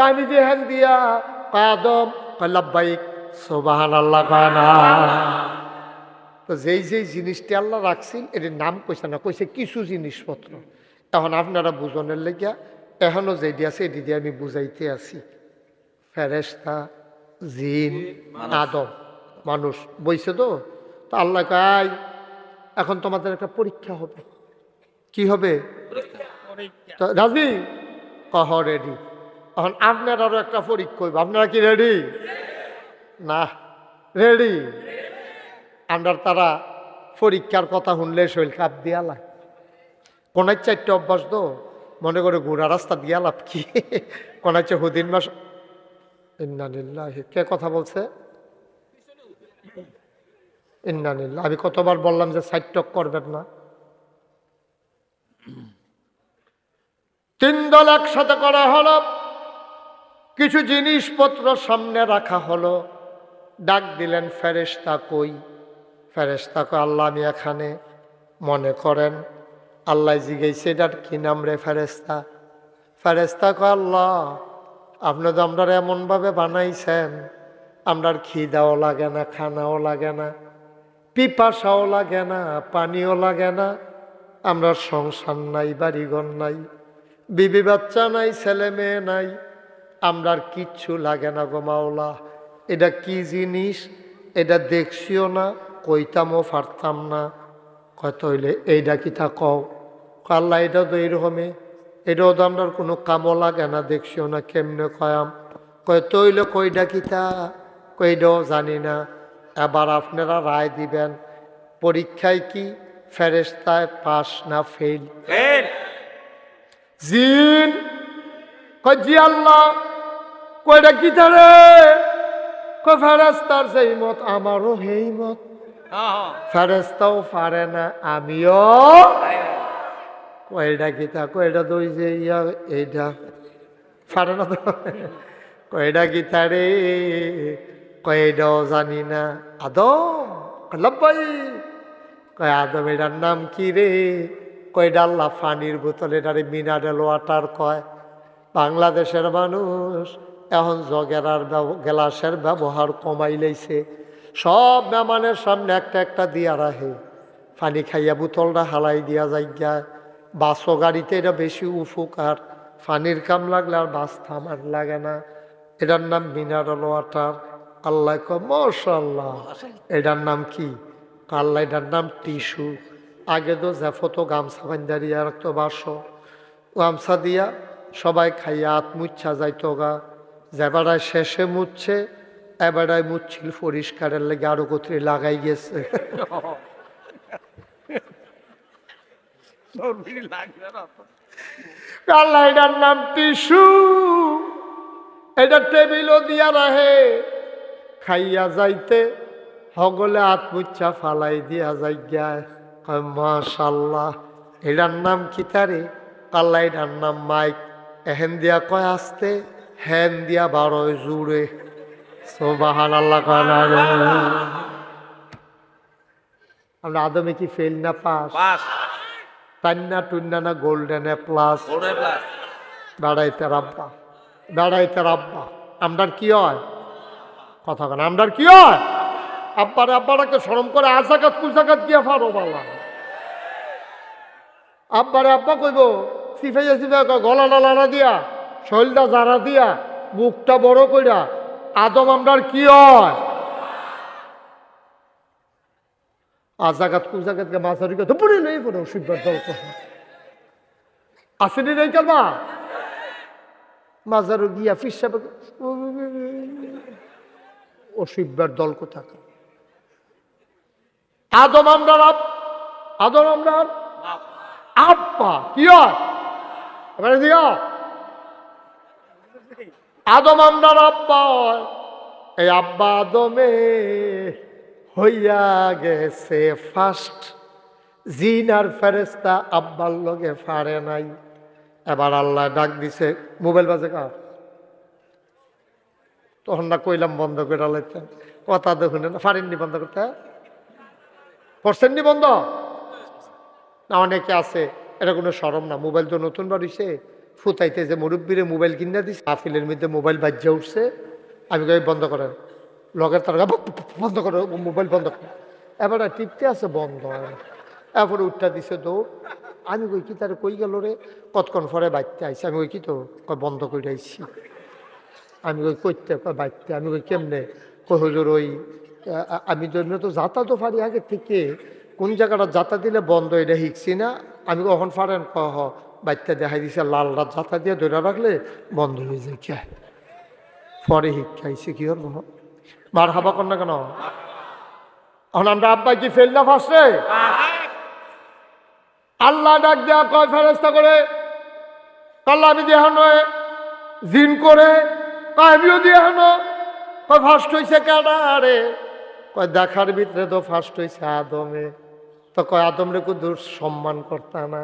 আমি যে হ্যান দিয়া কাদম লাব্বাইক সুবহানাল্লাহ কানা। তো যেই জিনিসটি আল্লাহ রাখছেন এর নাম কইছে না, কইছে কিছু জিনিসপত্র। এখন আপনারা বুঝনের লেগিয়া এখনো যেটি আছে এটি দিয়ে আমি বুঝাইতে আছি। ফেরেশতা, জিন, আদম, মানুষ বইছে তো। আল্লাহ কয় এখন তোমাদের একটা পরীক্ষা হবে। কি হবে? তো রাজি? কহ রেডি। এখন আপনার আরো একটা পরীক্ষা হইব, আপনারা কি রেডি? না রেডি? আমরা তারা পরীক্ষার কথা শুনলে শৈল কাপ দিয়ালা। কোনার চারটে অভ্যাস তো মনে করে ঘোড়া রাস্তা দিয়া লাভ কি, কোনার চেয়ে হুদিন মাস। ইন্নালিল্লাহি, কে কথা বলছে? ইন্নালিল্লাহ। আমি কতবার বললাম যে সাইড টক করবেন না। 3 দল একসাথে করা হলো, কিছু জিনিসপত্র সামনে রাখা হলো। ডাক দিলেন, ফেরেশতা কই? ফেরেশতা কয়, আল্লাহ আমি এখানে। মনে করেন আল্লাহ জিজ্ঞেসে এটার কি নাম রে ফেরেশতা? ফেরেশতা কয়, আল্লাহ আপনি তো আমরা এমনভাবে বানাইছেন, আমরার খিদাও লাগে না, খানাও লাগে না, পিপাসাও লাগে না, পানিও লাগে না, আমরা সংসার নাই, বাড়িঘর নাই, বিবি বাচ্চা নাই, ছেলে মেয়ে নাই, আমরার কিচ্ছু লাগে না গো মাওলা। এটা কি জিনিস? এটা দেখছিও না, কইতামও পারতাম না। কত হইলে এইটা কি তা কও? আল্লাহ এটা তো এইরকমই, এটাও তো আমরার কোনো কামও লাগে না, দেখছিও না, কেমনে কয়াম? কয় তৈলে কইটা কি তা? কইটাও জানি না। এবার আপনারা রায় দিবেন, পরীক্ষায় কি ফেরেশতায় পাস না ফেল? জিন কয় জি আল্লাহ। কয়টা কি রে? কয় ফেরেশতার যেই মত আমারও সেই মত। ফেরেশতাও পারে না, আমিও। কয়টা কি তা? কয়টা তো ওই যে ইয়া এইটা পারে না তো। কয়টা কি রে? কয়টাও জানি না। আদম লব্বাই। কয় আদম এটার নাম কি রে? কয়টা আল্লাহ পানির বোতল, এটারে মিনারেল ওয়াটার কয়। বাংলাদেশের মানুষ এখন জগের আর গ্লাসের ব্যবহার কমাই লাইছে। সব মেহমানের সামনে একটা একটা দিয়া রাখে, পানি খাইয়া বোতলটা হালাই দিয়া যাইয়া। বাসও গাড়িতে এটা বেশি উপকার, পানির কাম লাগলে আর বাস থামার লাগে না। এটার নাম মিনারেল ওয়াটার। আল্লাহ কয় মাশাআল্লাহ। এটার নাম কি? আল্লাহ এটার নাম টিস্যু। আগে তো জাফতো গামছা বান্ধা দিয়া রাখতো, বাসো গামছা দিয়া সবাই খাইয়া হাত মুচ্ছা যাইতো গা। যেবারায় শেষে মুচ্ছে, এবারায় মুচ্ছিল পরিষ্কারের লেগে আরো কোথায় লাগাই গেছে। আল্লাহ এটার নাম টিস্যু। এটা টেবিলও দিয়া রাহে, খাইয়া যাইতে হগলে হাত মুচ্ছা ফালাই দিয়া যাই গায়। মাশাআল্লাহ। এটার নাম কি তারে? আল্লাহ এটার নাম মাইক। এহেন দিয়া কয় আসতে, হ্যান দিয়া বারোয় জুড়ে। সুবহানাল্লাহ। আমরা আদমে কি ফেল না পাস? টান্না টুন্না না গোল্ডেন এ প্লাস? বেড়াইতে রাব্বা, বেড়াইতে রাব্বা। আমরার কি হয়? কথা কেন আমরার কি হয়? আব্বারে আব্বারাকে শরম করে আজাকাত কুজাকাত গিয়া ফারো বালা। আব্বারে আব্বা কইব, সিফাইয়া সিফাইয়া গলা ডালা দিয়া, শৈলটা জারা দিয়া, মুখটা বড় কইরা। আদম আমরার কি হয়? আজাকাত কুজাকাতকে মাঝারি কথা পড়ে নেই পড়ে অসুবিধার দল আসেনি নেই কালমা মাজারও গিয়া ফিসাব অসুবিধার দল কোথাকা। আদম আমরার আদম আমরার আব্বা কি হয়? এবারে দিয়া আদম আমরার আব্বা হয়। এই আব্বা আদমে হইয়া গেছে ফার্স্ট। জিন আর ফেরেশতা আব্বার লগে পারে নাই। এবার আল্লাহ ডাক দিছে, মোবাইল বাজে কার? তখন না কইলাম বন্ধ করে লাইতেন, কথা দেখুন না, পারেননি বন্ধ করতে? করছেননি বন্ধ? না অনেকে আছে এটা কোনো শরম না। মোবাইল তো নতুন বাড়িছে, ফুতাইতে যে মুরব্বীরে মোবাইল কিনে দিছে, আফিলের মধ্যে মোবাইল বাজ্যা উঠছে। আমি কই বন্ধ করেন, লগের তার বন্ধ করে, মোবাইল বন্ধ করে। এবার টিপতে আছে বন্ধ হয়, এরপরে উঠটা দিছে দৌড়। আমি কই কি তার কই গেল রে? কতক্ষণ পরে বাইতে আইসি। আমি কই কি তো? কয় বন্ধ করে আইসি। আমি কই কইতে? কয় বাইতে। আমি কই কেমনে? কই হুজুর ওই আমি জন্য তো যাতা তো পারি আগে থেকে, কোন জায়গাটা যাতা দিলে বন্ধ এটা শিখছি না। আমি কখন পারেন? কহ বাইতে দেখাই দিছে, লাল রাত যাতা দিয়ে ধরে রাখলে বন্ধ হয়ে যায়। কে পরে শিক্ষাইছে কি হল মার হাবা কর না কেন? এখন আমরা আব্বাই কি ফেল না ফার্স্টে? আল্লাহ ডাক দেয়া কয় ফেরেশতা করে, আল্লাহ আমি দেহানো জিন করে, আমিও দেহানো। কয় ফার্স্ট হয়েছে কেডা রে? কয় দেখার ভিতরে তো ফার্স্ট হয়েছে আদমে। তো কয় আদম রে কুদুর সম্মান করতা না?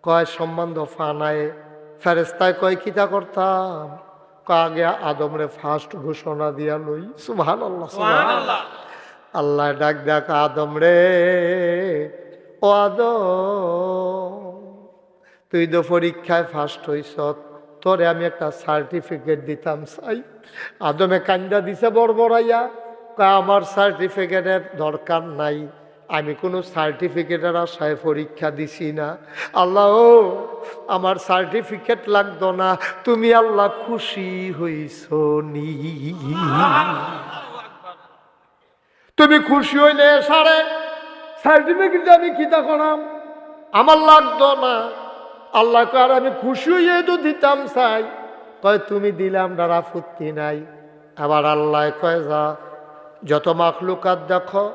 কয় সম্মান তো ফানায়। ফেরেশতায় কয় কিতা করতাম? কয় আগে আদম রে ফার্স্ট ঘোষণা দিয়া লই। সুবহানাল্লাহ সুবহানাল্লাহ। আল্লাহ ডাক দেখ আদম রে, ও আদম তুই তো পরীক্ষায় ফার্স্ট হইছ, তোরে আমি একটা সার্টিফিকেট দিতাম চাই। আদমে কান্দা দিছে বড়বড়াইয়া, কয় আমার সার্টিফিকেটের দরকার নাই, আমি কোনো সার্টিফিকেটের আশায় পরীক্ষা দিছি না। আল্লাহ ও আমার সার্টিফিকেট লাগতো না, তুমি আল্লাহ খুশি হইছ নি। তুমি খুশি হইলে সারে সার্টিফিকেট আমি কিতা করাম, আমার লাগতো না। আল্লাহ কয় আমি খুশি হইয়ে তো দিতাম চাই। কয় তুমি দিলাম ডারা ফুর্তি নাই। আবার আল্লাহ কয় যা যত মাখলুকাত দেখো,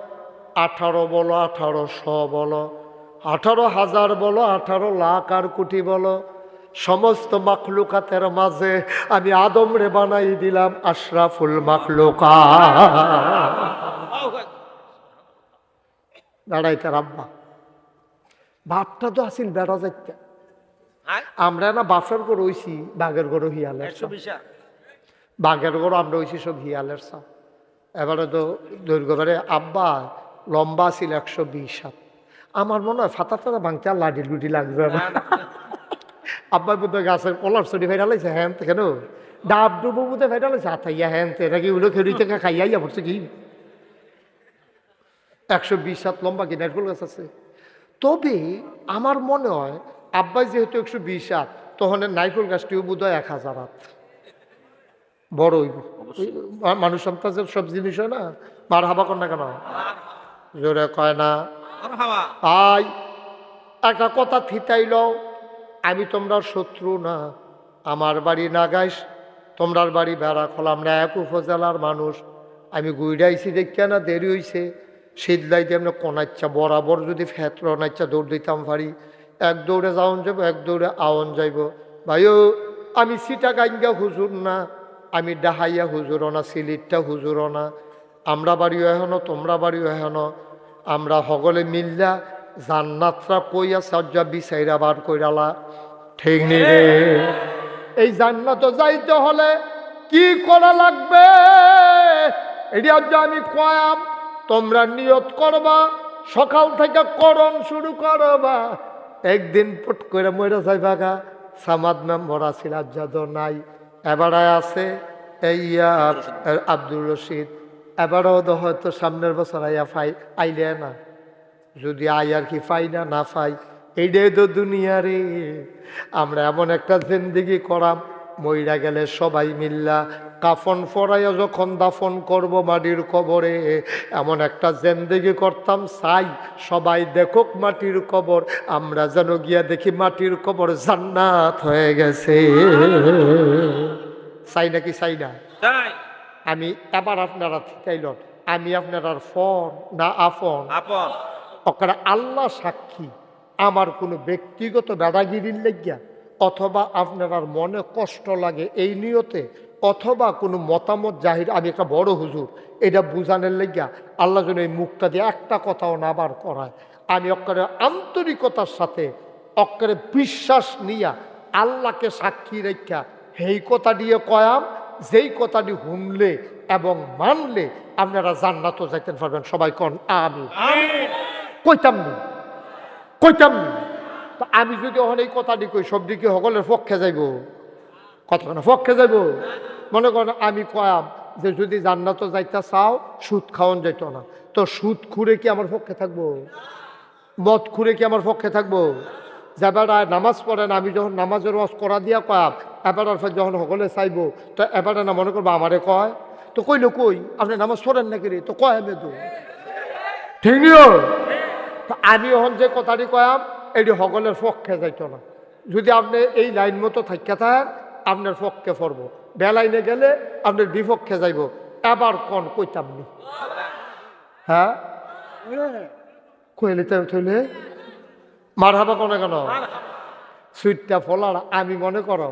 18 বলো 1800 বলো, 18,000 বলো, 18 লাখ আর কোটি বলো, সমস্ত মাখলুকাতের মাঝে আমি আদম রে বানাই দিলাম আশরাফুল মাখলুকাত। দাঁড়াইতে রাব্বা বাপটা তো আসিল বেড়া যাইতে, আমরা না বাপের গড় হইছি বাঘের গড় হিয়ালের, বাঘের গড় আমরা হইছি সব হিয়ালের সা। এবারে তো দৈর্ঘ্যবারে আব্বা লম্বা ছিল 120 হাত। আমার মনে হয় ফাতা ভাঙতে আর লাডি লুডি লাগবে না। আব্বা বুদ্ধ গাছের কলার চড়ি ফেরা লাইছে হ্যান কেন ডাব ডুবো বুধে ফেরা লাইছে হাতাইয়া হ্যান নাকি উলো খেড়ি থেকে খাইয়াইয়া পড়ছে কি 120 হাত লম্বা কি নারকেল গাছ আছে। তবে আমার মনে হয় আব্বাই যেহেতু 120 হাত, তখন নারকেল গাছটিও বোধ হয় 1000 হাত বড় হইব। মানুষ সন্তানের সব জিনিস হয় না, মার হাবা কর না কেন জোরে কয় না? আই একটা কথা থিতাইল, আমি তোমরা শত্রু না, আমার বাড়ি নাগাইশ, তোমরার বাড়ি বেড়া খোলা, আমরা এক উপজেলার মানুষ। আমি গুইডাইছি দেখিয়া না দেরি হইছে, শীতলাইতে আমরা কোনাচ্ছা বরাবর যদি ফেতর নাচ্ছা দৌড় দিতাম পারি, এক দৌড়ে যাওন যাব, এক দৌড়ে আওন যাইব। ভাইও আমি সিটা গাইঙ্গা হুজুর না, আমি ডাহাইয়া হুজুরও না, সিলিটটা হুজুরও না, আমরা বাড়িও এখনো তোমরা বাড়িও এখনো, আমরা সকলে মিল্লা জান্নাতরা কইয়া সাজ্জা বিচাইরা বার কইরালা, ঠিক নি রে? এই জান্নাত যাইতে হলে কি করা লাগবে এটি আজ আমি কয়াম, তোমরা নিয়ত করবা, সকাল থেকে করণ শুরু করবা। একদিন পট করে মরে যাইবা গা। সামাদ মেম্বর আছিল, আজাদ নাই, এবারে আছে এই আব্দুল রশিদ, এবারও তো হয়তো সামনের বছর আইয়া আইলে না, যদি আই আর কি পাই না না পাই, এইটাই তো দুনিয়া রে। আমরা এমন একটা জিন্দেগি করাম, মইরা গেলে সবাই মিল্লা কাফন ফরাইয়া যখন দাফন করব মাটির কবরে, এমন একটা জিন্দেগি করতাম চাই সবাই দেখুক মাটির কবর, আমরা যেন গিয়া দেখি মাটির কবর জান্নাত হয়ে গেছে। চাই নাকি চাই না? আমি এবার আপনারা ঠিকাইল, আমি আপনার ফোন না আপন আপন ওখানে আল্লাহ সাক্ষী, আমার কোনো ব্যক্তিগত বেড়াগিরির লেগিয়া অথবা আপনার মনে কষ্ট লাগে এই নিয়তে, অথবা কোনো মতামত জাহির, আমি একটা বড় হুজুর এটা বুঝানোর লেগিয়া আল্লাহ যেন এই মুখটা দিয়ে একটা কথাও না বার করায়, আমি অক্ষরে আন্তরিকতার সাথে অক্ষরে বিশ্বাস নিয়া আল্লাহকে সাক্ষী রেখা এই কথা দিয়ে কয়াম, যেই কথাটি শুনলে এবং মানলে আপনারা জান্নাতও যাইতে পারবেন। সবাই কন আমি কইতাম নি, কইতাম নি। তো আমি যদি ওখানে এই কথাটি কই, সব দিকে সকলের পক্ষে যাইব, কতক্ষণ পক্ষে যাইব? মনে করেন আমি কয়াম যে যদি জান্নাতও যাইতে চাও সুদ খাওয়ান যাইত না, তো সুদ খুঁড়ে কি আমার পক্ষে থাকবো? মদ খুঁড়ে কি আমার পক্ষে থাকবো? যাবার নামাজ পড়েন, আমি যখন নামাজের ওয়াজ করা দিয়া কয়াম, এবার যখন সকলে চাইব, তো এবারে না মনে করবো আমারে কয়, তো কইলো কই আপনি নামাজ পড়েন নাকি রে, তো কয় আমি তো ঠিক নিও। তো আমি এখন যে কথাটি কয়াম এটি সকলের পক্ষে যাইত না। যদি আপনি এই লাইন মতো থাকিয়া থাকেন আপনার পক্ষে পড়ব, বেলাইনে গেলে আপনার বিপক্ষে যাইব। এবার কন কইতাম নি? হ্যাঁ কইলে থইলে মার হাবা কোনো কেন সুইটটা ফলার আমি মনে করো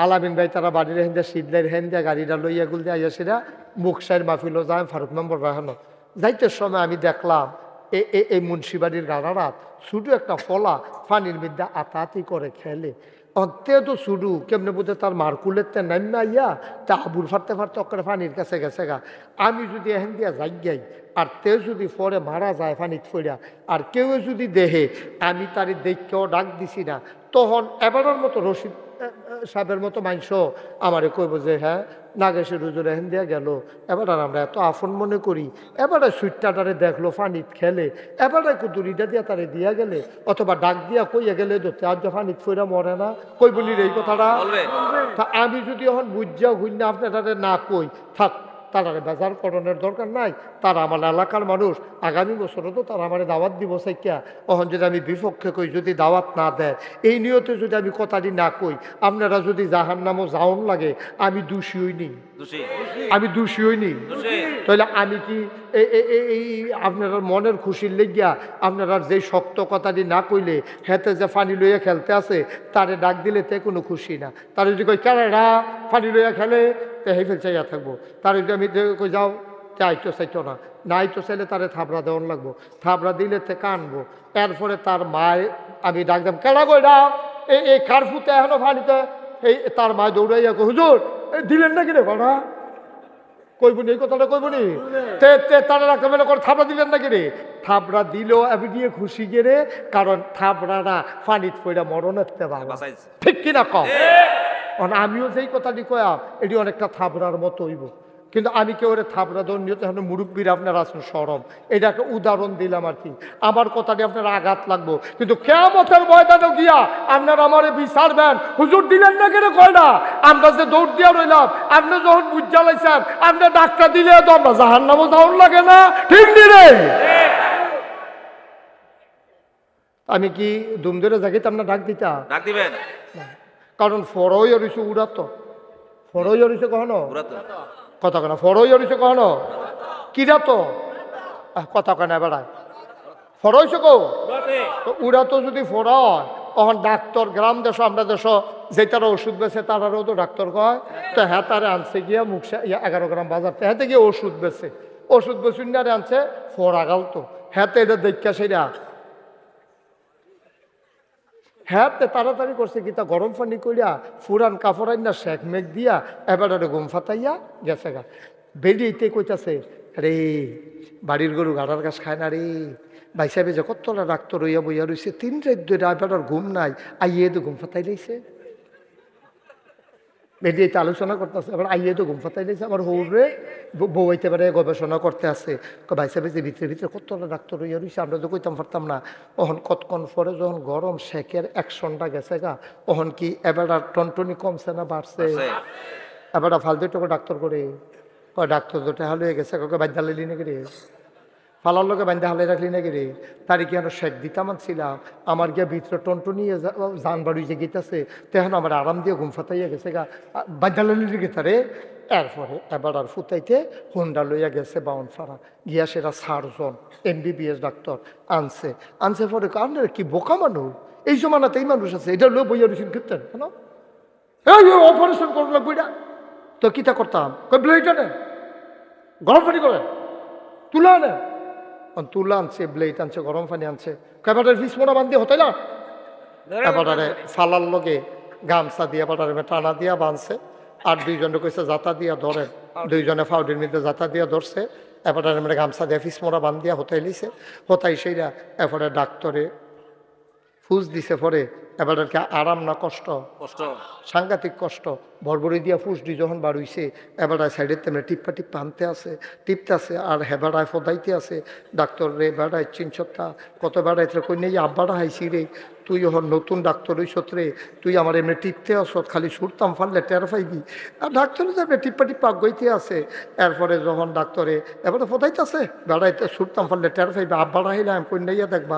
আলামিন ভাই তারা বাড়ির হেন্দা শীতলের হেন্দা গাড়িটা লইয়া গুল দিয়ে আইয়াছিরা মুখসাইর মাহফিল যায় ফারুক নম্বর রাখানো যাইতে সময় আমি দেখলাম এই মুন্সিবাড়ির গাড়ারাত শুধু একটা ফলা পানির মধ্যে আতাতি করে খেলে অন্তে তো শুধু কেমনে বুঝে তার মারকুলের তে নাম না ইয়া তা আবুর ফাটতে ফাটতে অক্করে পানির কাছে গেছে গা আমি যদি এহেন দিয়া যাই আর তেও যদি পরে মারা যায় পানিত ফইরা আর কেউ যদি দেহে আমি তারে দেখকেও ডাক দিছি না তখন এবারের মতো রশিদ সাহেবের মতো মাংস আমারে কইব যে হ্যাঁ নাগেশের হুজুর এহেন দিয়া গেল এবার আর আমরা এত আফন মনে করি এবারে সুইটটাটারে দেখলো ফানিত খেলে এবারে কুতুরিটা দিয়া তারে দিয়া গেলে অথবা ডাক দিয়া কইয়া গেলে ধরতে আজ ফানিত ফইরা মরে না কই বলি এই কথাটা তা আমি যদি এখন বুঝা হইন না আপনার না কই থাক তারা বেজার করণের দরকার নাই তারা আমার এলাকার মানুষ আগামী বছরও তো তারা আমার দাওয়াত দিব সাইকিয়া তখন যদি আমি বিপক্ষে কই যদি দাওয়াত না দেয় এই নিয়তে যদি আমি কথাটি না কই আপনারা যদি জাহান্নামও যাওন লাগে আমি দোষী হইনি আমি দোষী হইনি তাহলে আমি কি এই আপনারা মনের খুশির লেগিয়া আপনারা যে শক্ত কথাটি না কইলে হেতে যে ফানি লইয়া খেলতে আছে তারে ডাক দিলে তে কোনো খুশি না তার যদি কই কেরা ফানি লইয়া খেলে তে হেফেল চাইয়া থাকবো তার যদি আমি কই যাও চাইতো চাইতো না নাই তো চাইলে তারে থাবড়া দেওয়ান লাগবো থাবড়া দিলে তে কানবো এরপরে তার মায় আমি ডাক দাম কেডা কই ডাক এই কারফুতে এখনো ফানিতে এই তার মায় দৌড়াইয়া কো হুজুর দিলেন না কিরে কটা কইবনি এই কথাটা কইবনি তারা রাখতে করে থাবড়া দিলেন না কিরে থাবড়া দিলেও আমি দিয়ে খুশি গেরে কারণ থাবড়াটা ফানিত পয়রা মরণের বাবা ঠিক কিনা কম আমিও যেই কথাটি কয়া এটি অনেকটা থাবড়ার মতো হইব কিন্তু আমি কেউ থাবড়া দেওয়ার নিয়ত এখন মুরব্বীর আপনার আছেন সরম এটা একটা উদাহরণ দিলাম আর কি আমার কথাটি আপনার আঘাত লাগবো কিন্তু কিয়ামতের ময়দানে গিয়া আপনার আমারে বিচারবেন হুজুর দিলেন না কেন কয় না আমরা যে দৌড় দিয়া রইলাম আপনি যখন বুঝ জ্বালাইছেন আপনি ডাক্তার দিলে তো আমরা জাহান্নামও যাওয়ার লাগে না ঠিক নি রে আমি কি দুম ধরে জাগিতে আপনার ডাক দিতাম ডাক দিবেন কারণ ফরই অরিছে উড়াতো ফরই অরিছে কখনো কথা কেনা ফরই অরিছে কখনো কিরা তো কথা কেনা বেড়ায় ফরইছে কো উড়াতো যদি ফরা হয় তখন ডাক্তার গ্রাম দেশ আমরা দেশ যে তারা ওষুধ বেছে তারারও তো ডাক্তার কয় তো হ্যাঁ তারা আনছে গিয়া মুখে 11 গ্রাম বাজার হ্যাঁ গিয়ে ওষুধ বেচুন না আনছে ফর আগাল তো হ্যাঁ এটা দেখা সেটা হ্যাঁ তাড়াতাড়ি করছে কি তা গরম পানি করিয়া ফুরান কাপড় না শেখ মেঘ দিয়া এবারে ঘুম ফাতাইয়া গেছে গা বেরিয়েতে কইতাছে রে বাড়ির গরু গাড়ার গাছ খায় না রে ভাই সাহেব যে কতটা ডাক্তার হইয়া বইয়া রয়েছে 3 রাত ধরে এবার ঘুম নাই আইয়ে তো ঘুম ফাতাই লাইছে বেরিয়েতে আলোচনা করতেছে আবার আইয়ে তো ঘুম ফাতাই লাইছে আবার হৌরে বউ হইতে পারে গবেষণা করতে আছে ভাই সাহেব যে ভিতরে কতটা ডাক্তার হইয়া রয়েছে আমরা তো কইতাম পারতাম না ওহন কতক্ষণ পরে যখন গরম শেখের অ্যাকশনটা গেছে গা ওহন কি এবার টনটনি কমছে না বাড়ছে এবার ফালতু টাকা ডাক্তার করে কয় ডাক্তার দুটো হাল হয়ে গেছে কাউকে বাদ্যা লাইলি নাকি রে ফালার লোকে বান্ধা হালে রাখলি নাকি রে তারই কি শেখ দিতাম ছিলাম আমার গিয়া ভিতরে টনটনিয়ে জান বাড়ি যে গেতেছে তখন আমার আরাম দিয়ে ঘুম ফাতাইয়া গেছে গা বাদ্যা লাইলি গেছে রে এরপরে এবার আর ফুটাইতে হুন্ডা লইয়া গেছে বাউনফাড়া গিয়া সেটা সার্জন MBBS ডাক্তার আনছে পরে আপনার কি বোকা মানুষ এই জমানাতেই মানুষ আছে এটা লোক বইয়া রয়েছেন কীর্তেন কেন অপারেশন করো লাগবো এটা তো কিতা করতাম ব্লেডটা নেন গরম পানি করে তুলা নেন তুলা আনছে ব্লেড আনছে গরম পানি আনছে এবারে ফিসমোনা বান্ধি হতে না এবারে ফালার লগে গামছা দিয়ে এবারে টানা দিয়া বাঁধছে আর দুইজনে কইছে জাতা দিয়া ধরে দুইজনে ফাউডের মধ্যে জাতা দিয়া ধরছে এবারে মানে গামছা দিয়ে ফিসমোনা বান্ধিয়া হতাই লিছে হতাই সেইরা এরপরে ডাক্তারে ফুস দিছে পরে এবার আর কি আরাম না কষ্ট সাংঘাতিক কষ্ট ভরভরি দিয়া ফুস দি যখন বার হইছে এবারায় সাইডের তেমনি টিপ্পা টিপতে আছে আর হেবাড়ায় ফদাইতে আছে ডাক্তার রে বেড়ায় চিনছটা কত বেড়াইতে কই নেই আব্বাটা হাইছি রে তুই হন নতুন ডাক্তার হইছত রে তুই আমার এমনি টিপতে আসত খালি সুরতাম ফাললে টের পাইবি আর ডাক্তারে তো এমনি টিপ্পা গইতে আছে এরপরে যখন ডাক্তারে এবারে ফদাইতে আছে বেড়াইতে সুরতাম ফাললে টের পাইবি আব্বাটা হাইলাম কই নেইয়া দেখবা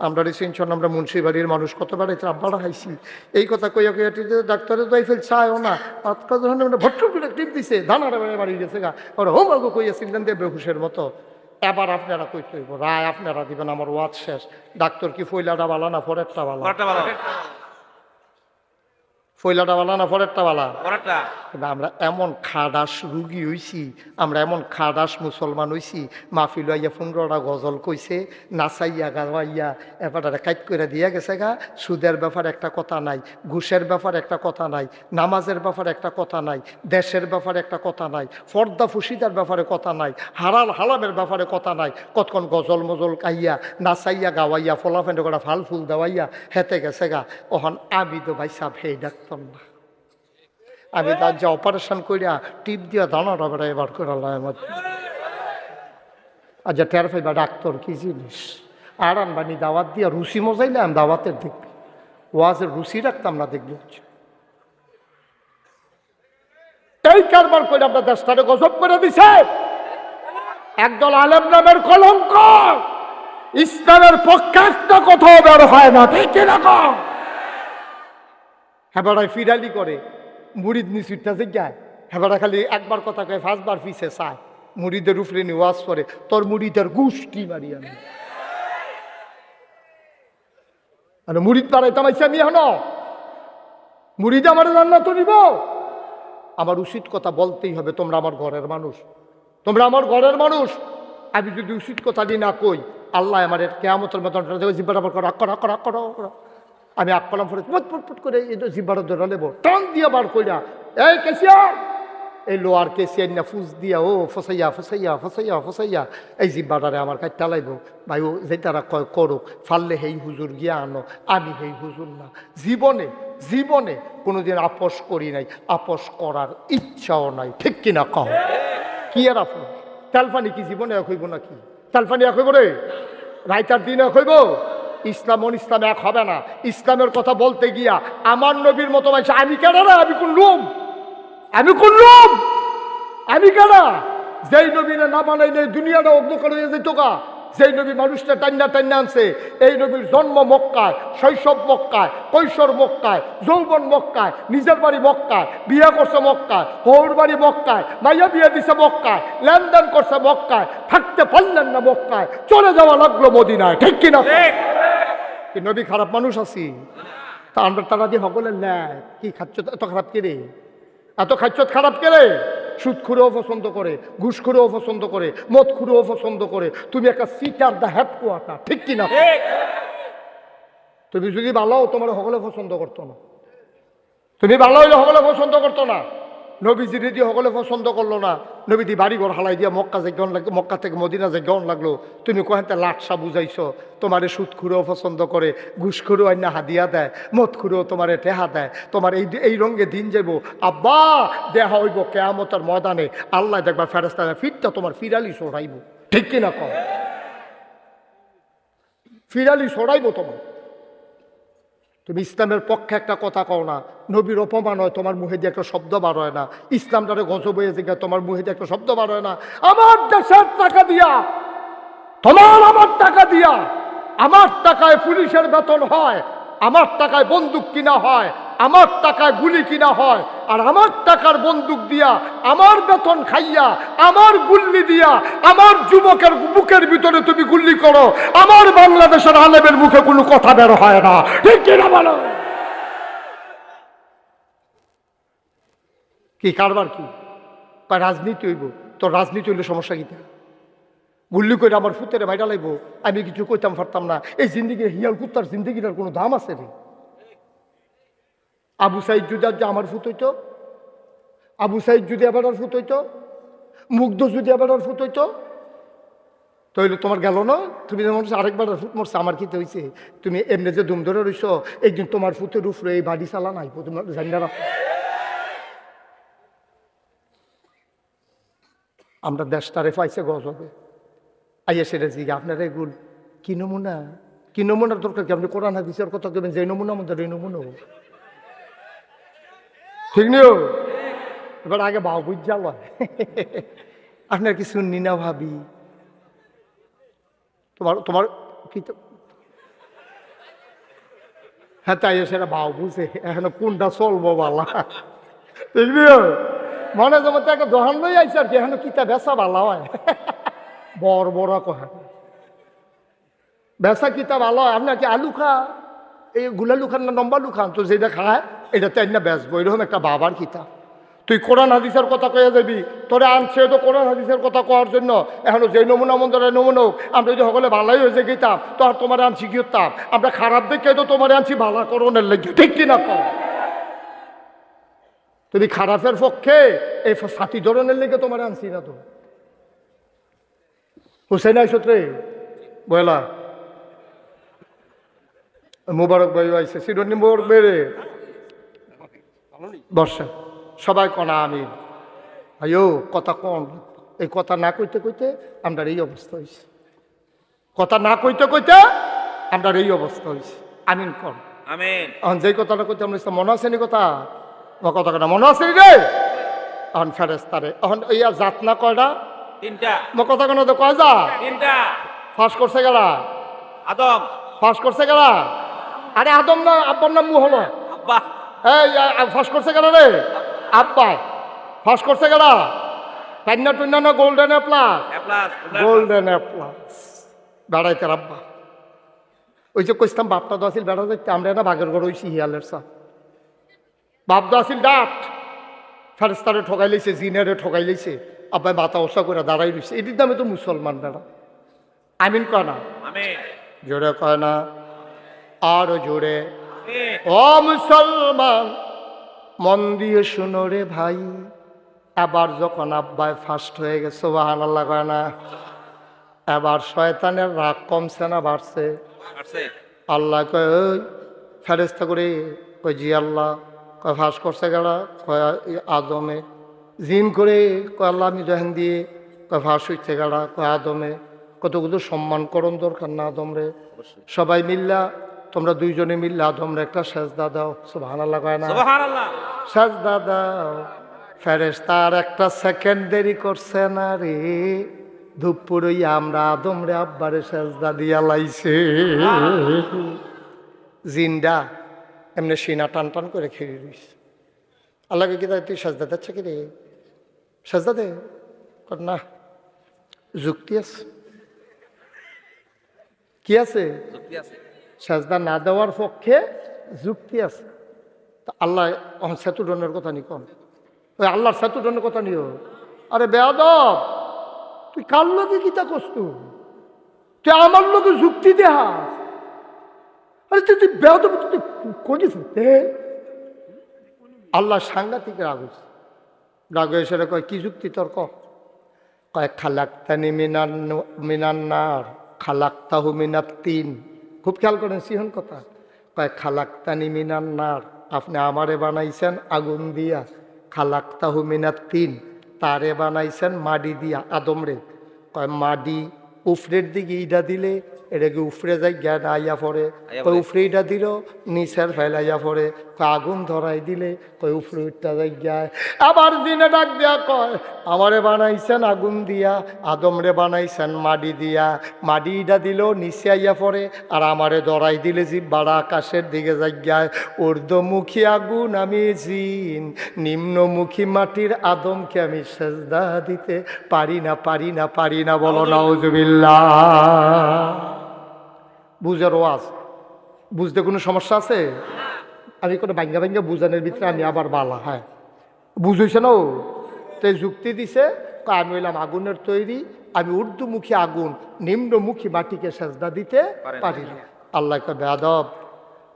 আমরা রে চিনছন আমরা মুন্সিবাড়ির মানুষ কত বেড়াইতে আব্বাটা হাইছি এই কথা কইয়া কইয়া ডাক্তারে তো ফেল চায়ও না আজকাল যখন ভট্ট করে টিপ দিছে ধানারা বাড়ি গেছে গা ওরা হোম আগো কইয়া সিলেন দিয়ে বেহুশের মতো এবার আপনারা কইতে হইব, রায় আপনারা দিবেন। আমার ওয়াজ শেষ। ডাক্তার কি ফইলাটা বালা না পরেরটা বালা? ফইলাটা বালা না পরেরটা বালা? কিন্তু আমরা এমন খাদাস রুগী হইছি, আমরা এমন খাদাস মুসলমান হইছি, মাহফিল আইয়া 15টা গজল কইছে, নাচাইয়া গাওয়াইয়া এবারে কাইট করে দিয়া গেছে গা। সুদের ব্যাপারে একটা কথা নাই, ঘুষের ব্যাপারে একটা কথা নাই, নামাজের ব্যাপারে একটা কথা নাই, দেশের ব্যাপারে একটা কথা নাই, ফর্দা ফুসিদার ব্যাপারে কথা নাই, হালাল হালামের ব্যাপারে কথা নাই। কতক্ষণ গজল মজল কাইয়া নাচাইয়া গাওয়াইয়া ফলাফেন্ড করা ফাল ফুল দেওয়াইয়া হেতে গেছে গা। ওহন আমি তো ভাই সাহেব হেই ডাক্তার না, আমি তার যে অপারেশন করিয়া টিপ দিয়া দানাটা বেড়া এবার করে আচ্ছা টের পাইবা ডাক্তার কি জিনিস। আর আনবানি দাওয়াত দিয়া রুচি মজাইলে আমি দাওয়াতের দেখবি, ওয়াজের রুচি রাখতাম না দেখবি। এই কারবার করে আপনার দেশটারে গজব করে দিছে একদল আলেম নামের কলঙ্ক। ইসলামের পক্ষে একটা কোথাও বের হয় না, ঠিক কিরকম? হ্যাঁ বেড়ায় ফিরালি করে মুড়িদ নিচুরটা জায়গায়, হ্যাঁ বেড়া খালি একবার কথা কয়ে 5 বার পিছে চায়, মুড়িদের উপরে নিয়ে ওয়াজ করে, তোর মুড়িদের গুষ্টি মারি আমি। মুড়িদ পাড়াইতাম আইসি আমি হন, মুড়িদ আমার জান্নাত নিব। আমার উচিত কথা বলতেই হবে, তোমরা আমার ঘরের মানুষ, তোমরা আমার ঘরের মানুষ। আমি যদি উচিত কথাটি না কই, আল্লাহ আমার কেয়ামতের মতন জিব্বাটা করা করা করা করা করা আমি আক কলাম ফলে পুট করে এই জিব্বাটা ধরে নেবো, টান দিয়ে বার কইরা এই কেসিয়া, এই লোয়ার কেসিয়া না ফুস দিয়া ও ফসাইয়া ফসাইয়া ফসাইয়া ফসাইয়া এই জিব্বাটারে আমার কাছে টালাইব। ভাই ও যে তারা কয় করুক, ফাললে হেই হুজুর গিয়া আনো, আমি হেই হুজুর না। জীবনে জীবনে কোনোদিন আপোষ করি নাই, আপোষ করার ইচ্ছাও নাই, ঠিক কিনা কম? কি আর আপোষ? তেলফানি কি জীবনে এক হইব নাকি? তেলফানি এক হইব রে? রাইতার দিন এক হইব? ইসলাম ইসলাম এক হবে না। ইসলামের কথা বলতে গিয়া আমার নবীর মতো মানুষ আমি কেন না? আমি কোন লোম? আমি কোন লোম? আমি কেন? যেই নবীরা না বানাইলে দুনিয়াটা অন্ধকার হয়ে যেত গা। যেই নবী মানুষটা টান্না টান্না আনছে, এই নবীর জন্ম মক্কায়, শৈশব মক্কায়, কৈশোর মক্কায়, যৌবন মক্কায়, নিজের বাড়ি মক্কায়, বিয়ে করছে মক্কায়, হৌর বাড়ি মক্কায়, মাইয়া বিয়ে দিছে মক্কায়, লেনদেন করছে মক্কায়, থাকতে পারলেন না মক্কায়, চলে যাওয়া লাগলো মদিনায়, ঠিক কিনা? নবী খারাপ মানুষ আছি? তা আমরা তারা দিয়ে সকলের ন্যায় কি খাচ্ছ এত খারাপ কেড়ে? এত খাচ্ছ খারাপ কেড়ে? সুদখুরেও পছন্দ করে, ঘুষখুরেও পছন্দ করে, মদখুরেও পছন্দ করে। তুমি একটা সিটার দা হেডকোয়ার্টার, ঠিক কিনা? তুমি যদি ভালো তোমার সকলে পছন্দ করতো না, তুমি ভালো হইলে সকলে পছন্দ করতো না। নবীজি রীতি সকলে পছন্দ করলো না। নবীজি বাড়িঘর হালাই দিয়া মক্কা যেগন লাগলো, মক্কা থেকে মদিনা যেগন লাগলো। তুমি কোহাতে লাটসা বুঝাইছো, তোমারে সুদখুরেও পছন্দ করে, ঘুষখুরেও আইনা হাদিয়া দেয়, মদখুরেও তোমারে টেহা দেয়। তোমার এই রঙে দিন যাবো আব্বা, দেহা হইব কেয়ামতের ময়দানে। আল্লাহ দেখবা ফেরেস্তা ফিরটা তোমার ফিরালি সরাইব, ঠিক কিনা কম? ফিরালি সরাইব তোমার। তুমি ইসলামের পক্ষে একটা কথা কও না, নবীর অপমান হয়, তোমার মুখে দিয়ে একটা শব্দ বার হয় না। ইসলামটারে গজব হয়ে যায়, তোমার মুখে দিয়ে একটা শব্দ বার হয় না। আমার দেশের টাকা দিয়া, আমার টাকা দিয়া, আমার টাকায় পুলিশের বেতন হয়, আমার টাকায় বন্দুক কিনা হয়, আমার টাকায় গুলি কিনা হয়, আর আমার টাকার বন্দুক দিয়া, আমার বেতন খাইয়া, আমার গুল্লি দিয়া, আমার যুবকের বুকের ভিতরে তুমি গুল্লি করো। আমার বাংলাদেশের আলেমের মুখে কোনো কথা বের হয় না, ঠিক কিনা বলো? কি কারবার কি? রাজনীতি হইব তো, রাজনীতি হইলে সমস্যা কি? গুল্লি করে আমার ফুতেরে মাইটা লাগব, আমি কিছু কইতাম পারতাম না। এই জিন্দিগি হিয়াল কুত্তার জিন্দিগিটার কোনো দাম আছে রে? আবু সাইদ যদি আমার ফুত হইতো, আবু সাইদ যদি আবার ফুত হইতো, মুগ্ধ যদি আবার ফুত হইতো, তাহলে তোমার গেল না? তুমি যেমন আরেকবার ফুট মরছে, আমার কিতে হয়েছে? তুমি এমনি যে দুম ধরে রইছ, একদিন তোমার ফুতের উপরে এই বাড়ি চালা নাই, তোমার জানি না। আমরা দেশটারে পাইছে গজবে আইয়া সেটা জিগা আপনারা এগুল কি নমুনা? কি নমুনার দরকার কি? আপনি কোরআন হাদিসের কথা কেবেন, যে নমুনা আমাদের এই নমুনা, ঠিক নিও। এবার আগে বাউ বুঝা লয়, আপনার কি শুননি না ভাবি? তোমার তোমার কি হ্যাঁ, তাই সেটা বাউ বুঝে এখন কোনটা চলবো বালা, ঠিক নিও। মনে যেমন একটা দোকান লই আইসে আর কি, এখন কিতা বেচা ভালো হয়। বড় বড় কহা বেসা কিতাব আলো আপনাকে আলু খা এই গুলালু খান না লম্বা লু খান তো যেটা খায় এটা তাই না বেসবো এরকম একটা বাবার কিতাব তুই কোরআন হাদিসের কথা কয়ে যাবি তোরে আনছে তো কোরআন হাদিসের কথা কওয়ার জন্য এখনো যে নমুনা মন্দিরের নমুনা হোক আমরা যদি সকলে ভালোই হয়েছে গেতাম তো আর তোমার আনছি কি হতাম আমরা খারাপ দেখে তো তোমার আনছি ভালো করণের লেগে ঠিক কিনা কর তুমি খারাপের পক্ষে এই সাথী ধরনের লেগে তোমার আনছি না তো হুসেন আইসত্রে বয়লা মুবারক ভাই আইসে সিডনি মোবারক বেড়ে বর্ষা সবাই কনা আমি আয়ো কথা কন এই কথা না কইতে কইতে আমরা এই অবস্থা হয়েছে কথা না কইতে কইতে আমরা এই অবস্থা হয়েছে আমিন কন আমিন এখন যেই কথাটা কইতে আমরা মনে আছে নি কথা কথা কথা মনে আছে রে এখন ফেরেস্তারে এখন ইয়া জাত না কয়টা তিনটা কথা কোনো তো কয় যা তিনটা ফাঁস করছে গেলা আদম ফাঁস করছে গেলা আরে আদম না আব্বার নাম মু হলো আব্বা এই ফাঁস করছে গেলা রে আব্বা ফাঁস করছে গেলা টাইনা টুইনা না golden A plus golden A plus বেড়াইতে আব্বা ওই যে কইতাম বাপটা তো আসিল বেড়া যাইতে আমরা না বাগের ঘর হইছি হিয়ালের সা বাপ তো আসিল ডাট ফেরেস্তারে ঠকাই লাইছে জিনেরে ঠকাই লাইছে আব্বাই মাথা ওসা করে দাঁড়াই রইছে এটির দামে তো মুসলমান বেড়া আমিন কয় না জোরে কয় না আরো জোরে ও মুসলমান মন দিয়ে শুনো রে ভাই এবার যখন আব্বাই ফার্স্ট হয়ে গেছে সুবহানাল্লাহ কয় না এবার শয়তানের রাগ কমছে না বাড়ছে আল্লাহ কয় ওই ফেরেস্তা করে কয় জি আল্লাহ কয় ফাঁস করছে গেলা কয় আদমে জিন করে কয় আল্লাহ আমি জহেন দিয়ে কয় ফাঁস হইতে গেলা কয় আদমে কত কত সম্মান করণ দরকার না আদমরে সবাই মিল্লা তোমরা দুইজনে মিললে আদমরে একটা সেজদা দাও সুবহানাল্লাহ কয় না সেজদা দাও ফেরেশতার একটা সেকেন্ড দেরি করছে না রে দুপুরই আমরা আদমরে আব্বারে সেজদা দিয়া লাইছে জিন্দা এমনি সিনা টান টান করে খেয়ে রইস আল্লাহকে কি তুই সেজদা দিচ্ছে কি রে সেজদা দে না যুক্তি আছে কি আছে সেজদা না দেওয়ার পক্ষে যুক্তি আছে তা আল্লাহ সেতুডনের কথা নি কম ওই আল্লাহর সেতুডনের কথা নিও আরে বেয়াদব তুই কার লোকে কিতা কষ্ট তুই আমার লোকে যুক্তি দেহা আরে তুই বেয়াদব তুই করিস আল্লাহ সাংঘাতিক রাগ রাগ এসে কয় কি যুক্তি তর্ক কয় খালাক্তানি মিনান্নার খালাক্তাহু মিনাত্তিন খুব খেয়াল করেন সিহন কথা কয় খালাক্তানি মিনান্নার আপনি আমারে বানাইছেন আগুন দিয়া খালাক্তাহু মিনাত্তিন তারে বানাইছেন মাটি দিয়া আদমরে কয় মাটি উফরের দিকে ইটা দিলে এটাকে উফরে যাই জ্ঞান আইয়া পড়ে কয় উফরে ইটা দিল নিচের ফেলাইয়া পড়ে কয় আগুন ধরাই দিলে কয় উফরে উঠটা যাই গায় আবার দিনে ডাক দিয়া কয় আমারে বানাইছেন আগুন দিয়া আদমরে বানাইছেন মাটি দিয়া মাটি ইটা দিল নিচে আইয়া পড়ে আর আমারে ধরাই দিলে জিব্বাড়া আকাশের দিকে যাই গায় ঊর্ধ্বমুখী আগুন আমি জিন নিম্নমুখী মাটির আদমকে আমি সেজদা দিতে পারি না পারি না পারি না বলো নাউজুবিল্লাহ বুঝার ওয়াজ বুঝতে কোনো সমস্যা আছে আমি কোনো ভাঙ্গা ভাঙ্গা বুঝানোর ভিতরে আমি আবার বালা হ্যাঁ বুঝেছে না ও তো যুক্তি দিছে আমি হইলাম আগুনের তৈরি আমি ঊর্ধ্বমুখী আগুন নিম্নমুখী মাটিকে সেজদা দিতে পারি না আল্লাহ কয় বেয়াদব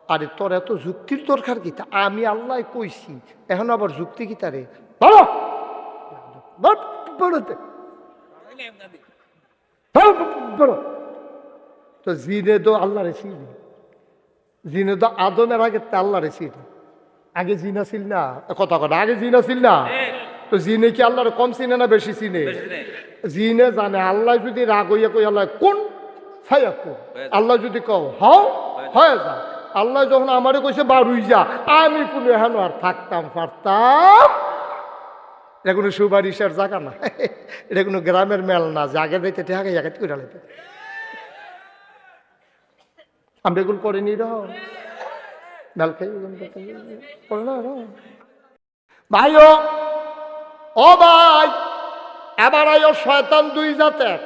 আরে তোর এত যুক্তির দরকার কি আমি আল্লাহ কইছি এখন আবার যুক্তি কি তারে তো জিনে তো আল্লাহরে চিনি জিনে তো আদমের আগে আল্লাহরে চিনি আগে জিনা ছিল না কথা কথা আগে জিনা ছিল না তো জিনে কি আল্লাহরে কম চিনে না বেশি চিনে জিনে জানে আল্লাহ যদি রাগ হইয়া কই আল্লাহ কোন ফায়াকু আল্লাহ যদি কও হও হয়ে যা আল্লাহ যখন আমারে কইছে বারুই যা আমি কোনো এখন আর থাকতাম পারতাম এটা কোনো সুপারিশের জায়গা না এটা কোনো গ্রামের মেল না জায়গা দিতে ঠেকে জায়গা করে লাইতে আমরা এগুলো করিনি মেল খাই ভাইও ও ভাই এবার আয়ো শয়তান দুই জাতের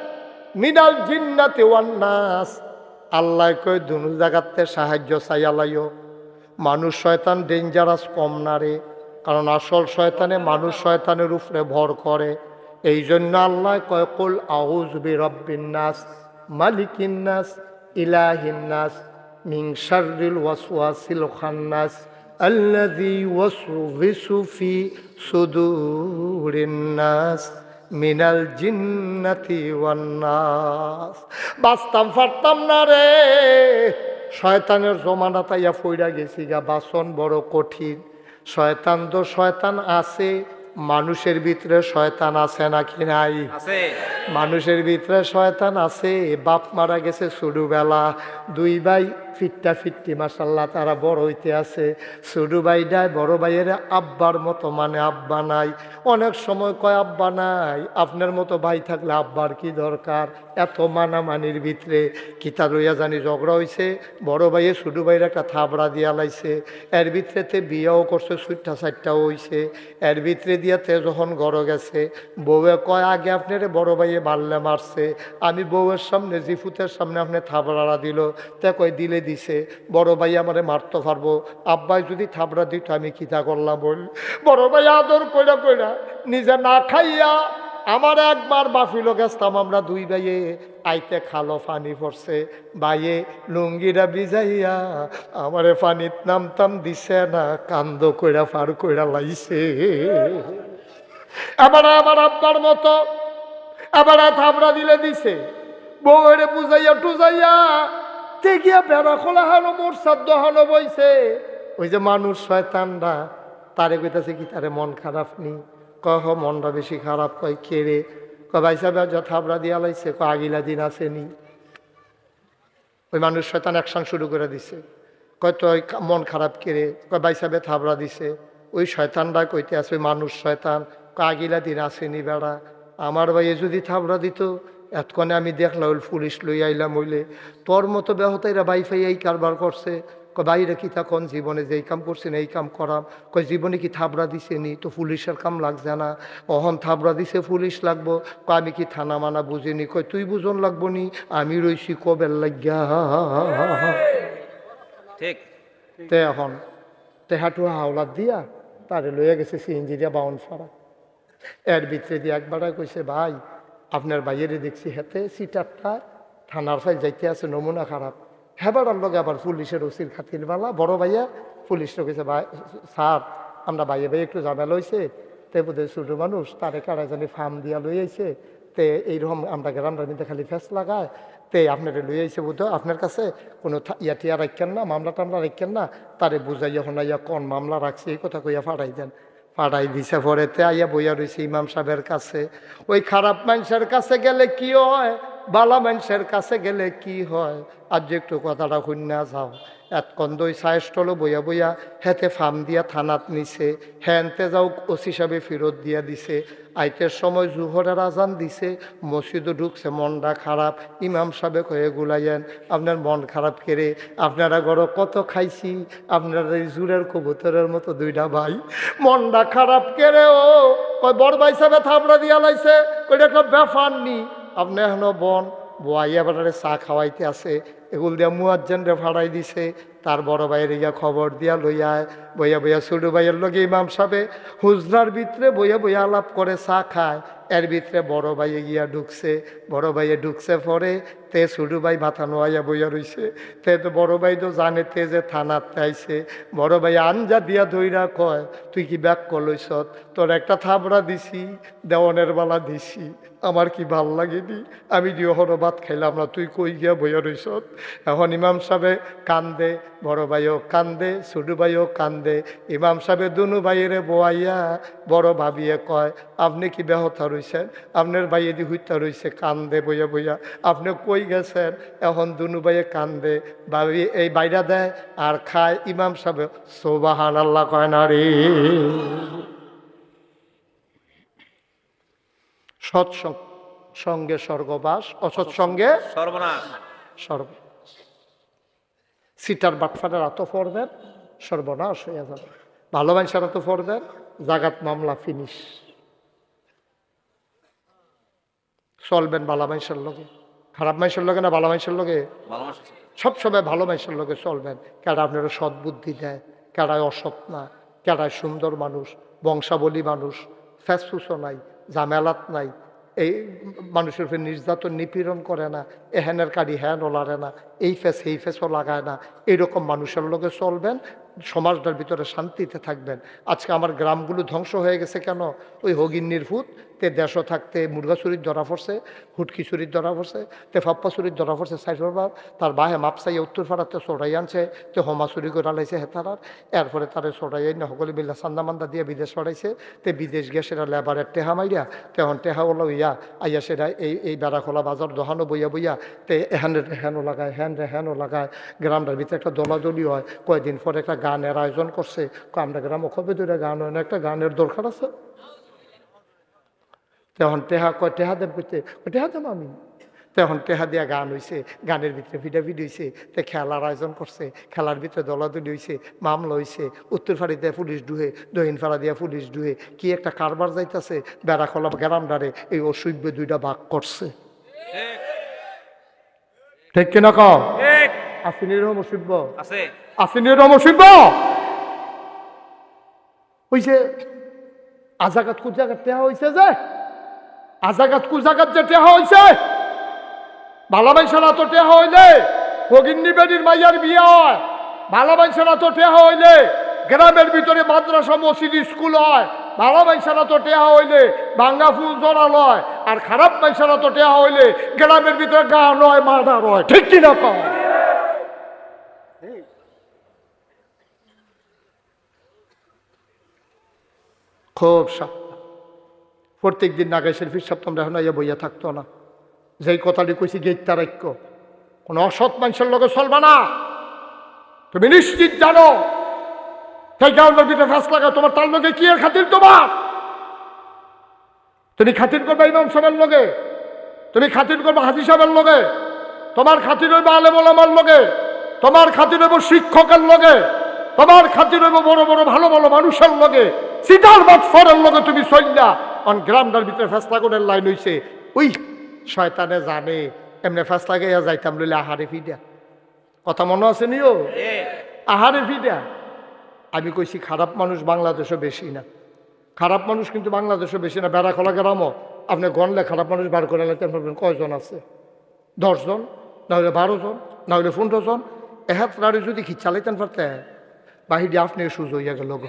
মিনাল জিন্নাতি ওয়ান নাস, আল্লাহ কয় দুনু জায়গাতে সাহায্য চাইয়ালাইও। মানুষ শয়তান ডেঞ্জারাস কম না রে, কারণ আসল শয়তানে মানুষ শয়তানের উপরে ভর করে। এই জন্য আল্লাহ কয় কুল আউযু বিরাব্বিন নাস মালিকিন নাস ইলাহিন নাস মিন শাররিল ওয়াসওয়াসিল খান্নাস আল্লাযী ইউওয়াসওয়িসু ফি সুদুরিন নাস মিনাল জিন্নাতি ওয়ান নাস। বাঁচতাম পারতাম না রে, শয়তানের জমানা তাইয়া ফইরা গেছি গা, বাসন বড় কঠিন। শয়তান তো শয়তান আছে, মানুষের ভিতরে শয়তান আছে নাকি নাই? আছে। মানুষের ভিতরে শয়তান আছে। বাপ মারা গেছে ছোটবেলা, দুই ভাই ফিট্টা ফিট্টি মাশাল্লাহ তারা বড় হইতে আছে। ছোট ভাইটাই বড় ভাইয়ের আব্বার মতো মানে আব্বা নাই। অনেক সময় কয় আব্বা নাই, আপনার মতো ভাই থাকলে আব্বার কি দরকার? এত মানামানির ভিতরে কিতা লইয়া জানি ঝগড়া হয়েছে। বড় ভাইয়ে ছোট ভাইয়ের একটা থাবড়া দিয়া লাইছে, এর ভিতরেতে বিয়েও করছে, ছুট্টা চারটাও হয়েছে। এর ভিতরে দিয়াতে যখন গড় গেছে, বউয়ে কয় আগে আপনার বড় ভাইয়ে মারলে মারছে, আমি বউয়ের সামনে জিফুতের সামনে আপনি থাবড়াড়া দিল, তে কয় দিলে দিছে, বড় ভাই আমারে মারতে পারবো, আব্বাই যদি থাবড়া দিত আমি কিতা করলাম বল। বড় ভাই আদর কইরা কইরা নিজে না খাইয়া আমার একবার বাফিলো গেছতাম আমরা দুই ভাইয়ে, আইতে খালো পানি পড়ছে, ভাইয়ে লুঙ্গিটা ভিজাইয়া আমারে পানিত নামতাম দিছে না, কান্দ কইরা পার কইরা লাইছে। আবার আমার আব্বার মতো আবার থাবড়া দিলে দিছে, বউরে বুঝাইয়া টুজাইয়া তে গিয়া বেড়া খোলা হানো মোর সাধ্য হানো বইছে। ওই যে মানুষ শয়তানরা তারে কইতাছে কি তারে মন খারাপ নি? কহ মনটা বেশি খারাপ। কয় কে রে? কয় ভাই সাহেব যা থাবড়া দিয়া লাইছে, কয় আগিলা দিন আসেনি। ওই মানুষ শয়তান অ্যাকশন শুরু করে দিছে। কয় তো মন খারাপ কে রে? কয় ভাই সাহেব থাবড়া দিছে। ওই শয়তানরা কইতে আছে ওই মানুষ শয়তান, কয় আগিলা দিন আসেনি বেড়া, আমার ভাইয়ে যদি থাবড়া দিত এতক্ষণে আমি দেখলাম পুলিশ লই আইলাম হইলে। তোর মতো বেহতাইরা ভাই ফাই এই কারবার করছে। কয় বাইরে কি তখন জীবনে যে এই কাম করছেন এই কাম করাম। কয় জীবনে কি থাবড়া দিছে নি? তো পুলিশের কাম লাগছে না, অহন থাবড়া দিছে পুলিশ লাগবো। কয় আমি কি থানা মানা বুঝিনি। কয় তুই বুঝন লাগবো নি, আমি রইছি কবের লাগিয়া। ঠিক। তে এখন তেহাটু হাওলাত দিয়া তারে লইয়া গেছে সিএনজি দিয়া বাউন ফাড়া। এর ভিতরে দিয়ে একবার কইছে ভাই আপনার বাইরে দেখছি হেতে সিটারটা থানার ফাইল যাইতে আছে, নমুনা খারাপ। হেবাটার লগে আবার পুলিশের ওসির খাতির বালা বড় ভাইয়া পুলিশ কইছে ভাই স্যার আমরা ভাইয়ে ভাই একটু ঝামেলা হয়েছে, তে বোধহয় ছোটো মানুষ তারে কারা জানি ফার্ম দিয়া লই আইছে, তে এইরকম আমরা গ্রামটার মধ্যে খালি ফেস লাগায়, তে আপনারা লই আইছে বোধ আপনার কাছে কোনো টিয়া রাখেন না, মামলা টামলা রাখেন না, তারে বুঝাইয়া শোনাইয়া কোন মামলা রাখছে এই কথা কইয়া ফাড়াই দেন। ফাড়াই দিছে পরেতে আইয়া বইয়া রয়েছে ইমাম সাহেবের কাছে। ওই খারাপ মানুষের কাছে গেলে কি হয়, বালা মানুষের কাছে গেলে কি হয়, আর যে একটু কথাটা শুননা যাও। এতক্ষণ দই সাহেস্টলো বইয়া বইয়া হেতে ফার্ম দিয়া থানাত নিছে, হ্যানতে যাও ওসি সাহেবে ফেরত দিয়া দিছে। আইতের সময় জুহরের আজান দিছে, মসজিদও ঢুকছে, মনটা খারাপ। ইমাম সাহেব হয়ে গুলাইয়েন আপনার মন খারাপ কেড়ে, আপনারা গড় কত খাইছি, আপনারা এই জুরের কবুতরের মতো দুইটা ভাই, মনটা খারাপ কেড়ে ও কয় বড় ভাই সাহেব থাবড়া দিয়া লাইছে, কইটা একটা ব্যাপার নি, আপনি এখনো বন বয়াইয়া বেটারে চা খাওয়াইতে আছে, এগুলো দিয়া মুয়াজ্জেনরে ভাড়াই দিছে। তার বড় ভাইয়ের ইয়া খবর দিয়া লইয়ায় বইয়া বইয়া ছোটো ভাইয়ের লগে ইমাম সাহেবে হুজরার ভিতরে বইয়া বইয়া আলাপ করে চা খায়। এর ভিতরে বড় ভাইয়ে গিয়া ঢুকছে, বড় ভাইয়ে ঢুকছে পরে তে ছোটো ভাই মাথা নোয়াইয়া বইয়া রইছে। তে তো বড় ভাই তো জানে তে যে থানাতে আইছে। বড় ভাই আঞ্জা দিয়া ধইরা কয় তুই কি ব্যাক করলইস, তোর একটা থাবড়া দিছি, দেওয়ানের বালা দিছি, আমার কি ভাল লাগেনি, আমি দিওহর ভাত খাইলাম না, তুই কই গিয়া বইয়া রইস। এখন ইমাম সাহেবে কান্দে, বড় ভাইও কান্দে, ছোটো ভাইও কান্দে। ইমাম সাহেবে দুনু ভাইয়েরে বোয়াইয়া বড় ভাবিয়ে কয় আপনি কি বেহতা রইছেন, আপনার ভাইয়ে দি হুইতা রইছে, কান্দে বইয়া বইয়া, আপনি কই গেছেন। এখন দুনু ভাইয়ে কান্দে, ভাবি এই বাইরা দেয় আর খায়। ইমাম সাহেব সুবহানাল্লাহ কয় না রে। সৎসঙ্গে স্বর্গবাস, অসৎসঙ্গে সর্বনাশ। সর্ব সিটার বাটফাটার এত পড়বেন সর্বনাশ হয়ে যাবে, ভালো মানুষের এত পড়বেন জাগাত মামলা ফিনিশ। চলবেন ভালো মানুষের লগে, খারাপ মানুষের লগে না ভালো মানুষের লগে? ভালো মানুষ। সবসময় ভালো মানুষের লগে চলবেন। কেডা আপনারা সদ্বুদ্ধি দেয়, কেডায় অসৎ না, কেডায় সুন্দর মানুষ, বংশাবলী মানুষ, ফ্যাসফুসও নাই, জামেলাত নাই, এই মানুষের উপরে নির্যাতন নিপীড়ন করে না, এহেনের কাড়ি হ্যান ওলারে না, এই ফেস এই ফেসও লাগায় না, এইরকম মানুষের লগে চলবেন, সমাজটার ভিতরে শান্তিতে থাকবেন। আজকে আমার গ্রামগুলো ধ্বংস হয়ে গেছে কেন? ওই হগিন্নির ভূত তে দেশও থাকতে মুরগা চুরির ধরা পড়ছে, হুটকি চুরির ধরা পড়ছে, তে ফাপ্পা চুরির ধরা পড়ছে সাইফরবার, তার বাহে মাপসাইয়া উত্তর পাড়াতে চড়াই আনছে, তে হোমা চুরি করে লাইছে হেতারার, এরপরে তারে চড়াই না সকলে মিল্লা চান্দা মান্দা দিয়ে বিদেশ পড়াইছে, তে বিদেশ গিয়ে সেটা লেবারের টেহা মাইয়া, তেহন টেহা ওলা ইয়া আইয়া সেটা এই বেড়াখোলা বাজার দোহানো বইয়া বইয়া, তে এহানের হ্যানও লাগায়, হ্যানও লাগায়, গ্রামটার ভিতরে একটা দলাদলি হয়, কয়েকদিন পরে একটা গানের আয়োজন করছে, আমরা গ্রামে কবে দুইটা গান হয় না, একটা গানের দরকার আছে, তখন টেহা কয় টেহা দেব করতে, টেহা দেব আমি, তখন টেহা দিয়া গান হয়েছে, গানের ভিতরে ভিডিও হয়েছে, তে খেলার আয়োজন করছে, খেলার ভিতরে দলাদলি হয়েছে, মামলা হয়েছে, উত্তর ফাড়ি দিয়ে পুলিশ ডুহে, দক্ষিণ ফাড়া দিয়া পুলিশ ডুহে, কি একটা কারবার যাইতেছে, বেড়াখোলা গ্রামডারে এই অসভ্য দুইটা ভাগ করছে। ঠিক কিনা কও? আসেনি এরকম অসভ্য? আছে। আসেনি এরকম অসভ্য? হইছে আজাগাত কোন জায়গার টেহা হয়েছে যে, আজাগাত কোন জায়গার যে টেহা হয়েছে, ভালো মানুষেরা তো টেহা হইলে ভগিন্নি বেডির মাইয়ার বিয়ে হয়, ভালো মানুষেরা তো টেহা হইলে গ্রামের ভিতরে মাদ্রাসা মসজিদ স্কুল হয়, ভালো মানুষেরা তো টেহা হইলে ভাঙ্গা ফুল জড়াল হয়, আর খারাপ মানুষেরা তো টেহা হইলে গ্রামের ভিতরে গান হয়, মার্ডার হয়। ঠিক কিনা কম? খুব সাবধান। প্রত্যেক দিন নাগেশের ফির সপ্তাহ এখন ইয়ে বইয়া থাকতো না, যেই কথাটি কইছি গেট তারাক্য, কোনো অসৎ মানুষের লোকে চলবে না। তুমি নিশ্চিত জানো সেই গ্রাউন্ডের ভিতরে ফ্যাস লাগা তোমার, তার লোকে কি এর খাতির তোমার? তুমি খাতির করবে ইমাম সাহেবের লোকে, তুমি খাতির করবে হাজি সাহেবের লোকে, তোমার খাতির হইব আলেম ওলামার লোকে, তোমার খাতির হইব শিক্ষকের লোকে, তোমার খাতির হইব বড় বড় ভালো ভালো মানুষের লোকে, সিটার বাটফারের লোকে তুমি চললা। অন গ্রামটার ভিতরে ফেসলা কোনের লাইন হইছে, ওই শয়তানে জানে এমনি ফেসলা গাইয়া যাইতাম লইলে আহারে ফিডা, কথা মনে আছে নিও, আহারে ফিডা। আমি কইছি খারাপ মানুষ বাংলাদেশে বেশি না, খারাপ মানুষ কিন্তু বাংলাদেশে বেশি না। বেড়াখোলা গ্রামও আপনি গণলে খারাপ মানুষ বার করে নিতে পারবেন কয়জন আছে? 10 জন, না হলে 12 জন, না হলে 15 জন। এহাত রাড়ি যদি কি চালাইতেন পারতে বাহিরে আপনি সুজ হইয়া গেল গো।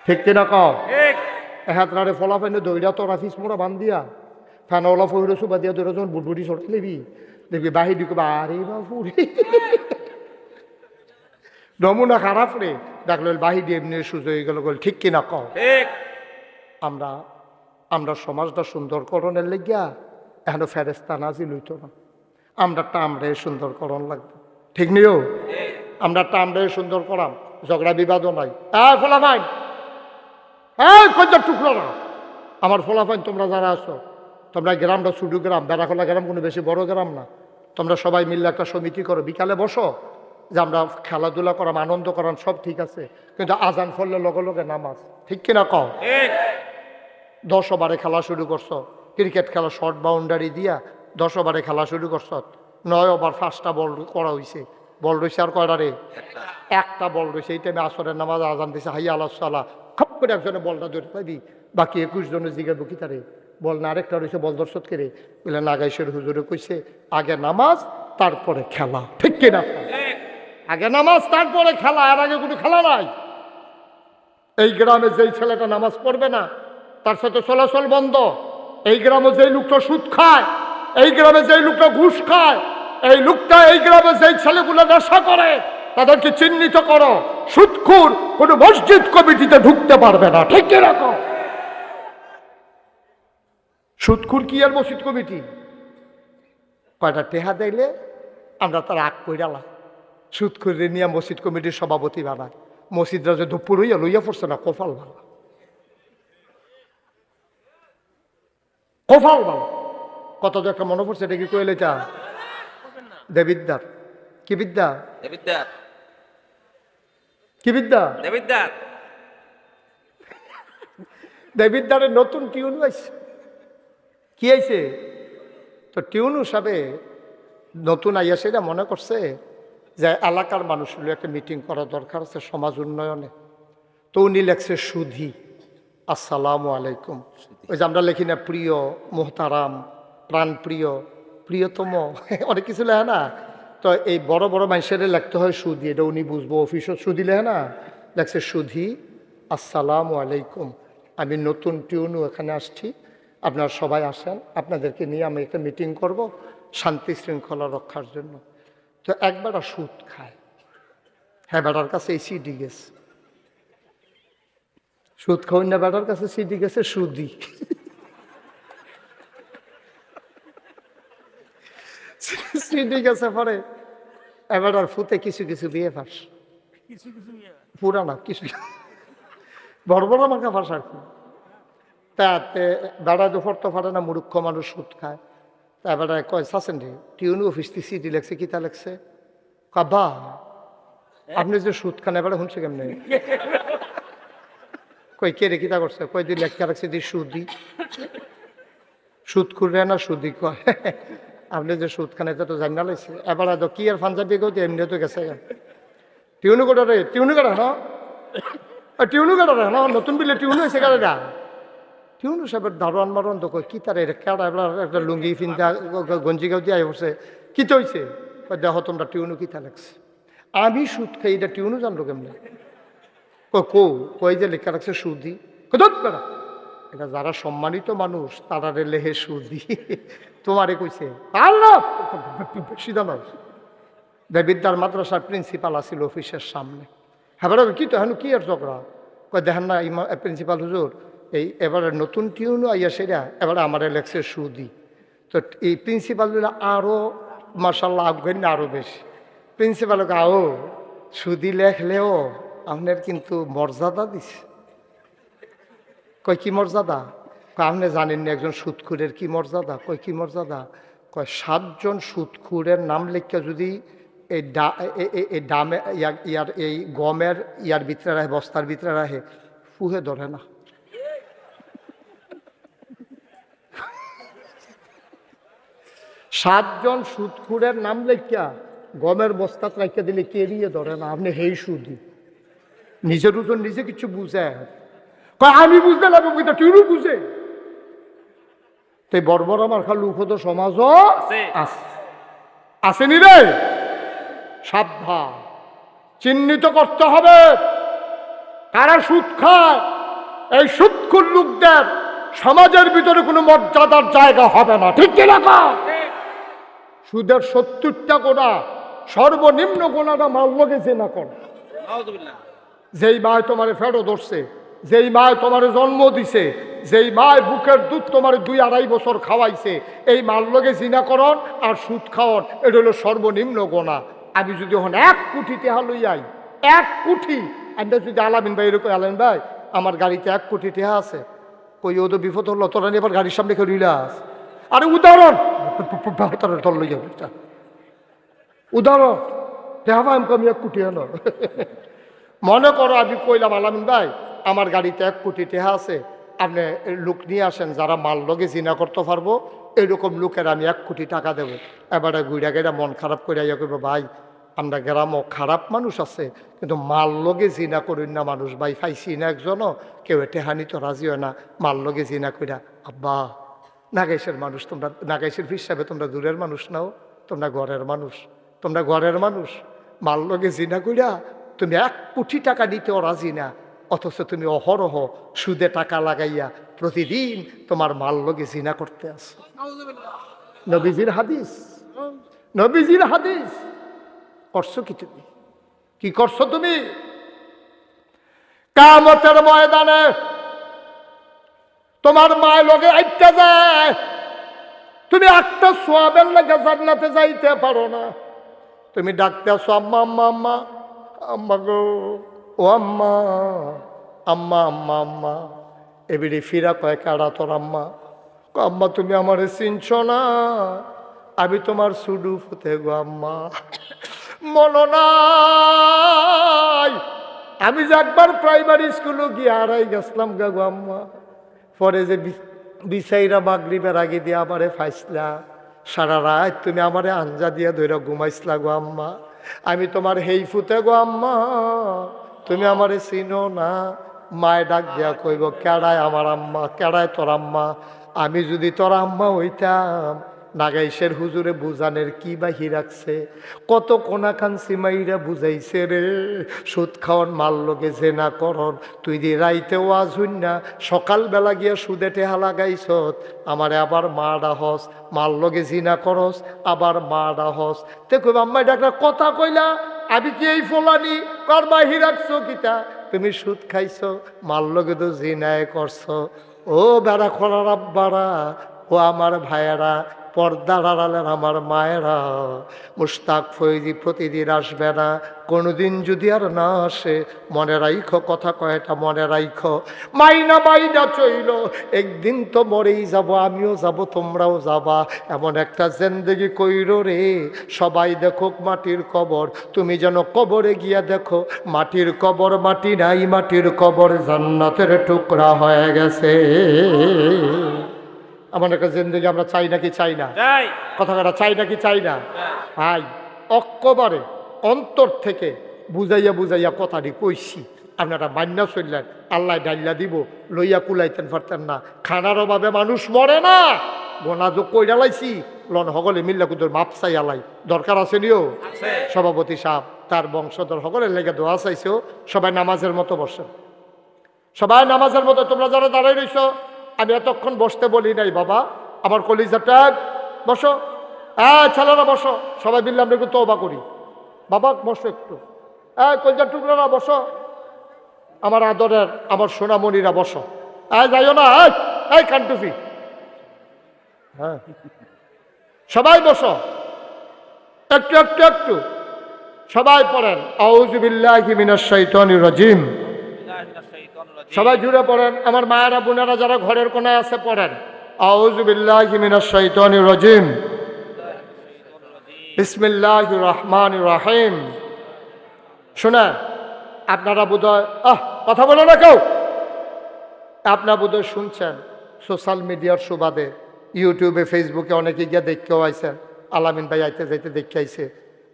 ঠিক কিনা কও? এহাত রাড়ে ফলা পাইনে দইরা তোরা ফিস মোড়া বান দিয়া ফ্যান ওলা ফহিরে সুবা দিয়া দৌড়া যখন বুটবুটি সরতে লিবি দেখবি বাহির কবা আরে বাপুরে নমুনা খারাপ রে, দেখলো বাহির দিয়ে এমনি সুজ হয়ে গেল। ঠিক কিনা কও? আমরা সমাজটা সুন্দরকরণের লেগিয়া এখনো ফেরেস্তা নাজিল হইত না, আমরাটা আমরাই সুন্দরকরণ লাগবে। ঠিক নিও? আমরাটা আমরাই সুন্দর করাম, ঝগড়া বিবাদও নাই। ফলাফাইন টুকরো না আমার ফলাফাইন, তোমরা যারা আছো, তোমরা গ্রামটা ছোট গ্রাম, বেড়াখোলা গ্রাম কোনো বেশি বড় গ্রাম না, তোমরা সবাই মিললে একটা সমিতি করো, বিকালে বসো যে আমরা খেলাধুলা করাম, আনন্দ করাম, সব ঠিক আছে, কিন্তু আজান ফললে লগে লগে নামাজ। ঠিক কিনা কও? 10 ওভারে খেলা শুরু করছো, ক্রিকেট খেলা শর্ট বাউন্ডারি দিয়া 10 ওভারে খেলা শুরু করছো, 9 ওভার 5টা বল করা হয়েছে, বল রয়েছে আর কয়টা রে? একটা বল রয়েছে। এই টাইমে আসরের নামাজ আজান দিছে, হাইয়া আল্লাহ সাল্লাহ, খপ করে একজনে বলটা ধরে পাইবি, বাকি 21 জনের জিজ্ঞাসা কি তারে বল না, আরেকটা রয়েছে বল দর্শক করে বলে নাগাইশের হুজুরে কইছে আগে নামাজ তারপরে খেলা। ঠিক কিনা? আগে নামাজ তারপরে খেলা, এর আগে কোনো খেলা নাই। এই গ্রামে যেই ছেলেটা নামাজ পড়বে না তার সাথে চলাচল বন্ধ। এই গ্রামে যেই লোকটা সুদ খায়, এই গ্রামে যেই লোকটা ঘুষ খায়, এই লোকটা এই গ্রামে যেই ছেলেগুলো নেশা করে তাদেরকে চিহ্নিত করো। সুদখোর কোনো মসজিদ কমিটিতে ঢুকতে পারবে না। ঠিক এরকম সুদখোর কি আর মসজিদ কমিটি? কয়টা টেহা দিলে আমরা তার আগ কইরালা সুদখোরে নিয়ে মসজিদ কমিটির সভাপতি বানায়। মসজিদরা যে দুপুর হইয়া লইয়া পড়ছে না, কপাল ভালো, কপাল ভালো। কত যে একটা মনে পড়ছে, এটা কি কইলে এটা দেবিদ্যার কি বিদ্যা? দেবিদ্যার কি বিদ্যা? দেবিদ্যার দেবিদ্যারের নতুন টিউন হয়েছে। কি হয়েছে? তো টিউনু সাহেবে নতুন আইয়া সেটা মনে করছে যে এলাকার মানুষগুলো একটা মিটিং করা দরকার আছে সমাজ উন্নয়নে। তো উনি লেখছে সুধী, আসসালামু আলাইকুম। ওই যে আমরা লিখি না প্রিয়, মোহতারাম, প্রাণপ্রিয়, প্রিয়তম, অনেক কিছু লেখে না। তো এই বড় বড় মানুষের লিখতে হয় সুধী, এটা উনি বুঝবো, অফিসও সুধী লেখে না, লেখছে সুধী, আসসালামু আলাইকুম। আমি নতুন টিউনু এখানে আসছি, আপনারা সবাই আসেন, আপনাদেরকে নিয়ে আমি একটা মিটিং করব শান্তি শৃঙ্খলা রক্ষার জন্য। তো একবার সুদ খায়, হ্যাঁ বেটার কাছে এই সিডি গেছে, সুদ খাওয়াই না বেটার কাছে সিডি গেছে সুদি। সিডি গেছে পরে এবার আর ফুতে কিছু কিছু বিয়ে ফাঁস, পুরানা কিছু বড় বড় মাখা ফাঁস আর কি। তাতে বেড়া দুপুর তো ফাটে না, মূর্খ মানুষ সুদ খায়। তা বেড়া কয় চাচ্ছেন রে টিউনু অফিস থেকে সিডি লেখছে, কিতা লেখছে? কাবা আপনি যে সুদ খান এবারে শুনছে কেমনে? কই কে রে কিতা করছে? কই দিন লেখা রাখছে দি সুদি, সুদ করবে না সুদি কয়। আপনি যে সুদ খান এটা তো জানা লাগছে। এবার তো কি আর পাঞ্জাবি কেউ এমনি তো গেছে টিউনু কাটা রে, টিউনু কাটা না, টিউনু কাটা রে না, নতুন বিলে টিউনু হয়েছে কাটা। টিউনু সাহেবের দারোয়ান মারন তো কই কি তার কেডা এবার একটা লুঙ্গি ফিনটা গঞ্জি গাও দিয়ে পড়ছে, কি তো হয়েছে? দেখো তোমরা টিউনু কিতা লাগছে। আমি সুদ খাই, এটা টিউনু জানলো কেমনে? কই যে লেখা রাখছে সুদি, বেড়া এটা যারা সম্মানিত মানুষ তারা রে লেহে সুদি, তোমারে কইছে সিধা বিদ্যার মাদ্রাসার প্রিন্সিপাল আসিল অফিসের সামনে। হ্যাঁ কি তো হেন কি আর ঝগড়া? কয় দেখেন না প্রিন্সিপাল হুজুর, এই এবারে নতুন টিউনও আইয়া সেরা এবারে আমার লেখছে সুদি। তো এই প্রিন্সিপালগুলো আরও মার্শাল্লাহ আফগান না আরও বেশি। প্রিন্সিপালকে আও সুদি লেখলেও আপনার কিন্তু মর্যাদা দিছে। কয় কি মর্যাদা? কয় আপনি জানেন না একজন সুদখুরের কি মর্যাদা? কয় কি মর্যাদা? কয় 7 জন সুদখুরের নাম লেখা যদি এই ডামে ইয়ার এই গমের ইয়ার ভিতরে রাখে, বস্তার ভিতরে রাখে, ফুহে ধরে না। 7 জন সুদখুরের নাম লেখা গমের বস্তাত রাখিয়া দিলে কেরিয়ে ধরে না। আপনি হেই সুদি, নিজের ওজন নিজে কিছু বুঝে। আমি বুঝতে লাগবো, টিউনু বুঝে। তাই বড় বড় আমার খালু তো সমাজও আসেনি রে। সাবধান, চিহ্নিত করতে হবে কারা সুদ খায়। এই সুদখোর লোকদের সমাজের ভিতরে কোনো মর্যাদার জায়গা হবে না, ঠিক কিনা? সুদের 70টা গোনা, সর্বনিম্ন গোনাটা মাল্যকে জেনা করে। যেই মায় তোমারে ফেরো ধরছে, যেই মায় তোমারে জন্ম দিছে, যেই মায় বুকের দুধ তোমার 2-2.5 বছর খাওয়াইছে, এই মাল্যকে জিনাকরণ আর সুদ খাওয়ান, এটা হলো সর্বনিম্ন গোনা। আমি যদি এখন 1 কোটি টাকা লইয়াই, 1 কোটি, আমরা যদি আলামিন ভাই এরকম, আলামিন ভাই আমার গাড়িতে 1 কোটি টাকা আছে, কই ও তো বিপদ হলো, তোরা নিয়ে এবার গাড়ির সামনে কেউ রিলাস। আরে উদাহরণ ধর লইয়া উদাহরণ দেখা আমি 1 কোটি হলো। মনে করো আমি কইলাম আলামিন ভাই আমার গাড়িতে 1 কোটি টাকা আছে, আপনি লোক নিয়ে আসেন যারা মাল লগে জিনা করতে পারবো, এরকম লোকের আমি 1 কোটি টাকা দেবো। এবারে গুইরা গেরা মন খারাপ করে ইয়া করবো, ভাই আমরা গ্রামও খারাপ মানুষ আছে কিন্তু মাল লগে জিনা করি না মানুষ, ভাই পাইছি না একজনও, কেউ টেহানি তো রাজি হয় না, মাল লগে জিনা কইরা। আব্বা নাগাইশের মানুষ তোমরা, নাগাইশের হিসাবে তোমরা দূরের মানুষ নাও, তোমরা ঘরের মানুষ, তোমরা ঘরের মানুষ। মাল লগে জিনা কইরা তুমি 1 কোটি টাকা দিতেও রাজি না, অথচ তুমি অহরহ সুদে টাকা লাগাইয়া প্রতিদিন তোমার মাল লগে জিনা করতে আসো। নবীজির হাদিস, নবীজির হাদিস। করছো কি তুমি? কি করছো তুমি? কিয়ামতের ময়দানে তোমার মায়ের লগে আইটা যায়, তুমি একটা সোয়াবের লাগে জান্নাতে যাইতে পারো না। তুমি ডাকতে আসো আম্মা আম্মা আম্মা, আম্মা গো ও আম্মা, আম্মা আম্মা আম্মা। এবারে ফিরা কয় কারা তোর আম্মা? আম্মা তুমি আমারে চিনছ না, আমি তোমার সুডু ফুতে গো আম্মা। মনে নাই আমি যে একবার প্রাইমারি স্কুলে গিয়ে হারাই গেছিলাম গো আম্মা। পরে যে বিছাইরা মাগরিবের আগে দিয়ে আমারে ফাইসলা, সারা রাত তুমি আমারে আঞ্জা দিয়া ধইরা ঘুমাইছিলা গো আম্মা, আমি তোমার হেই ফুতে গো আম্মা, তুমি আমারে চিনো না। মায় ডাক দিয়া কইব, কেডায় আমার আম্মা, কেডায় তোর আম্মা? আমি যদি তোর আম্মা হইতাম, নাগাইশের হুজুরে বুঝানের কি বাহি রাখছে, কত কোনাখান সিমাইরা বুঝাইছে রে, সুদ খাওয়ান মাল লগে জেনা করন, তুই দি রাইতে ওয়াজ হইন না, সকালবেলা গিয়া সুদে টেহা লাগাইছত, আমারে আবার মা ডাহস, মাল লগে জিনা করস, আবার মা ডাহস। তে কইব আম্মা এটা একটা কথা কইলা, আমি কি এই ফলানি কর বাহি রাখছো কিতা? তুমি সুদ খাইছো, মাল লগে তো জিনায় করছো। ও বেড়া খোলার আব্বারা, ও আমার ভাইয়েরা, পর্দার আড়ালের আমার মায়েরা, মুশতাক ফৈজি প্রতিদিন আসবে না, কোনোদিন যদি আর না আসে, মনে রাইখো, কথা কয়টা মনে রাইখো, মাইনা মাইনা চইল, একদিন তো মরেই যাব, আমিও যাব, তোমরাও যাবা, এমন একটা জিন্দেগি কইরো রে, সবাই দেখো মাটির কবর, তুমি যেন কবরে গিয়া দেখো মাটির কবর মাটি নাই, মাটির কবর জান্নাতের টুকরা হয়ে গেছে। এমন একটা জিন্দগি আমরা চাই নাকি চাই না? যাই কথা কথা চাই নাকি চাই না? ভাই অক্কবারে অন্তর থেকে বুঝাইয়া বুঝাইয়া কথাটি কইছি, আপনারা মান্না চললেন, আল্লাহ ডাইল্লা দিব, লইয়া কুলাইতেন পারতেন না। খানার অভাবে মানুষ মরে না, গোনাযোগ কইরা লাইছি, লন হগলে মিল্লা কুদুর মাপ চাই আলাই, দরকার আছে নিও সভাপতি সাহেব তার বংশধর হগলের লেগে দোয়া চাইছেও। সবাই নামাজের মতো বসেন, সবাই নামাজের মতো। তোমরা যারা দাঁড়াই রইছ, আমি এতক্ষণ বসতে বলি নাই বাবা, আমার কলিজাটা বসো, ছেলেরা বসো, সবাই মিললে আমরা একটু তওবা করি। বাবা বসো একটু, কলিজার টুকরারা বসো, আমার আদরের আমার সোনামণিরা বসো, যাইও না, এই কান্টুফি, হ্যাঁ সবাই বসো, একটু একটু একটু সবাই পড়েন আউযু বিল্লাহি মিনাশ শাইতানির রাজিম। সবাই জুড়ে পড়েন, আমার মায়েরা বোনেরা যারা ঘরের কোনায় আছে পড়েন আউযু বিল্লাহি মিনাশ শাইতানির রাজিম, বিসমিল্লাহির রহমানির রহিম। শোনা আপনারা বোধহয় কথা বলে না কেউ, আপনারা বোধহয় শুনছেন সোশ্যাল মিডিয়ার সুবাদে, ইউটিউবে ফেসবুকে অনেকে গিয়ে দেখতেও আইছেন, আলামিন ভাই আইতে যাইতে দেখতে আইছে।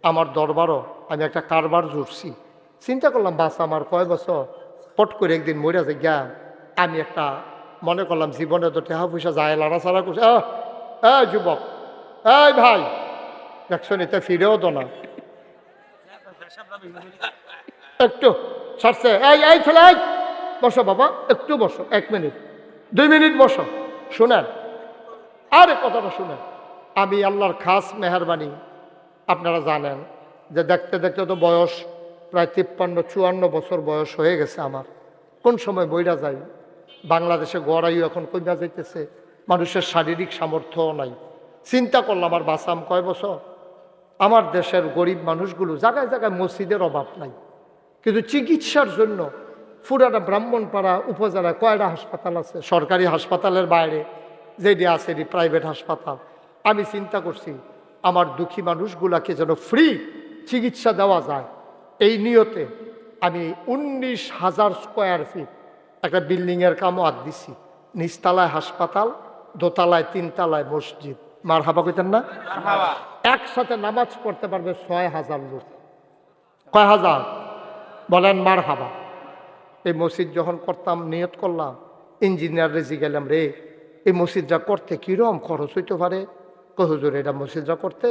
আমার দরবারও আমি একটা কারবার জুড়ছি, চিন্তা করলাম বাস আমার কয় বছর, পট করে একদিন মরে যে গিয়া আমি একটা মনে করলাম জীবনে তো টেহা পয়সা যায় লাড়াছাড়া করছে, যুবক, এই ভাই দেখছো নিতে ফিরেও তো না, একটু সারছে, এই ছেলে বসো বাবা, একটু বসো, 1 মিনিট 2 মিনিট বসো, শুনেন আরে কথাটা শুনেন। আমি আল্লাহর খাস মেহরবানি, আপনারা জানেন যে দেখতে দেখতে তো বয়স প্রায় 53-54 বছর বয়স হয়ে গেছে আমার। কোন সময় বইরা যাই, বাংলাদেশে গড়াইও এখন কইবা যাইতেছে, মানুষের শারীরিক সামর্থ্যও নাই। চিন্তা করলাম আর বাঁচাম কয় বছর। আমার দেশের গরিব মানুষগুলো জায়গায় জায়গায় মসজিদের অভাব নাই, কিন্তু চিকিৎসার জন্য পুরাটা ব্রাহ্মণপাড়া উপজেলায় কয়টা হাসপাতাল আছে, সরকারি হাসপাতালের বাইরে যেটি আছে এটি প্রাইভেট হাসপাতাল। আমি চিন্তা করছি আমার দুঃখী মানুষগুলাকে যেন ফ্রি চিকিৎসা দেওয়া যায়, এই নিয়তে আমি 19,000 স্কোয়ার ফিট একটা বিল্ডিংয়ের কামও হাত দিছি। নিচতলায় হাসপাতাল, দোতলায় 3 তলায় মসজিদ। মার হাবা কইতেন না? একসাথে নামাজ পড়তে পারবে 6,000 লোক। কয় হাজার বলেন? মার হাবা। এই মসজিদ যখন করতাম নিয়ত করলাম, ইঞ্জিনিয়ার রেজি গেলাম, রে এই মসজিদটা করতে কীরকম খরচ হইতে পারে? কই হুজুর এটা মসজিদটা করতে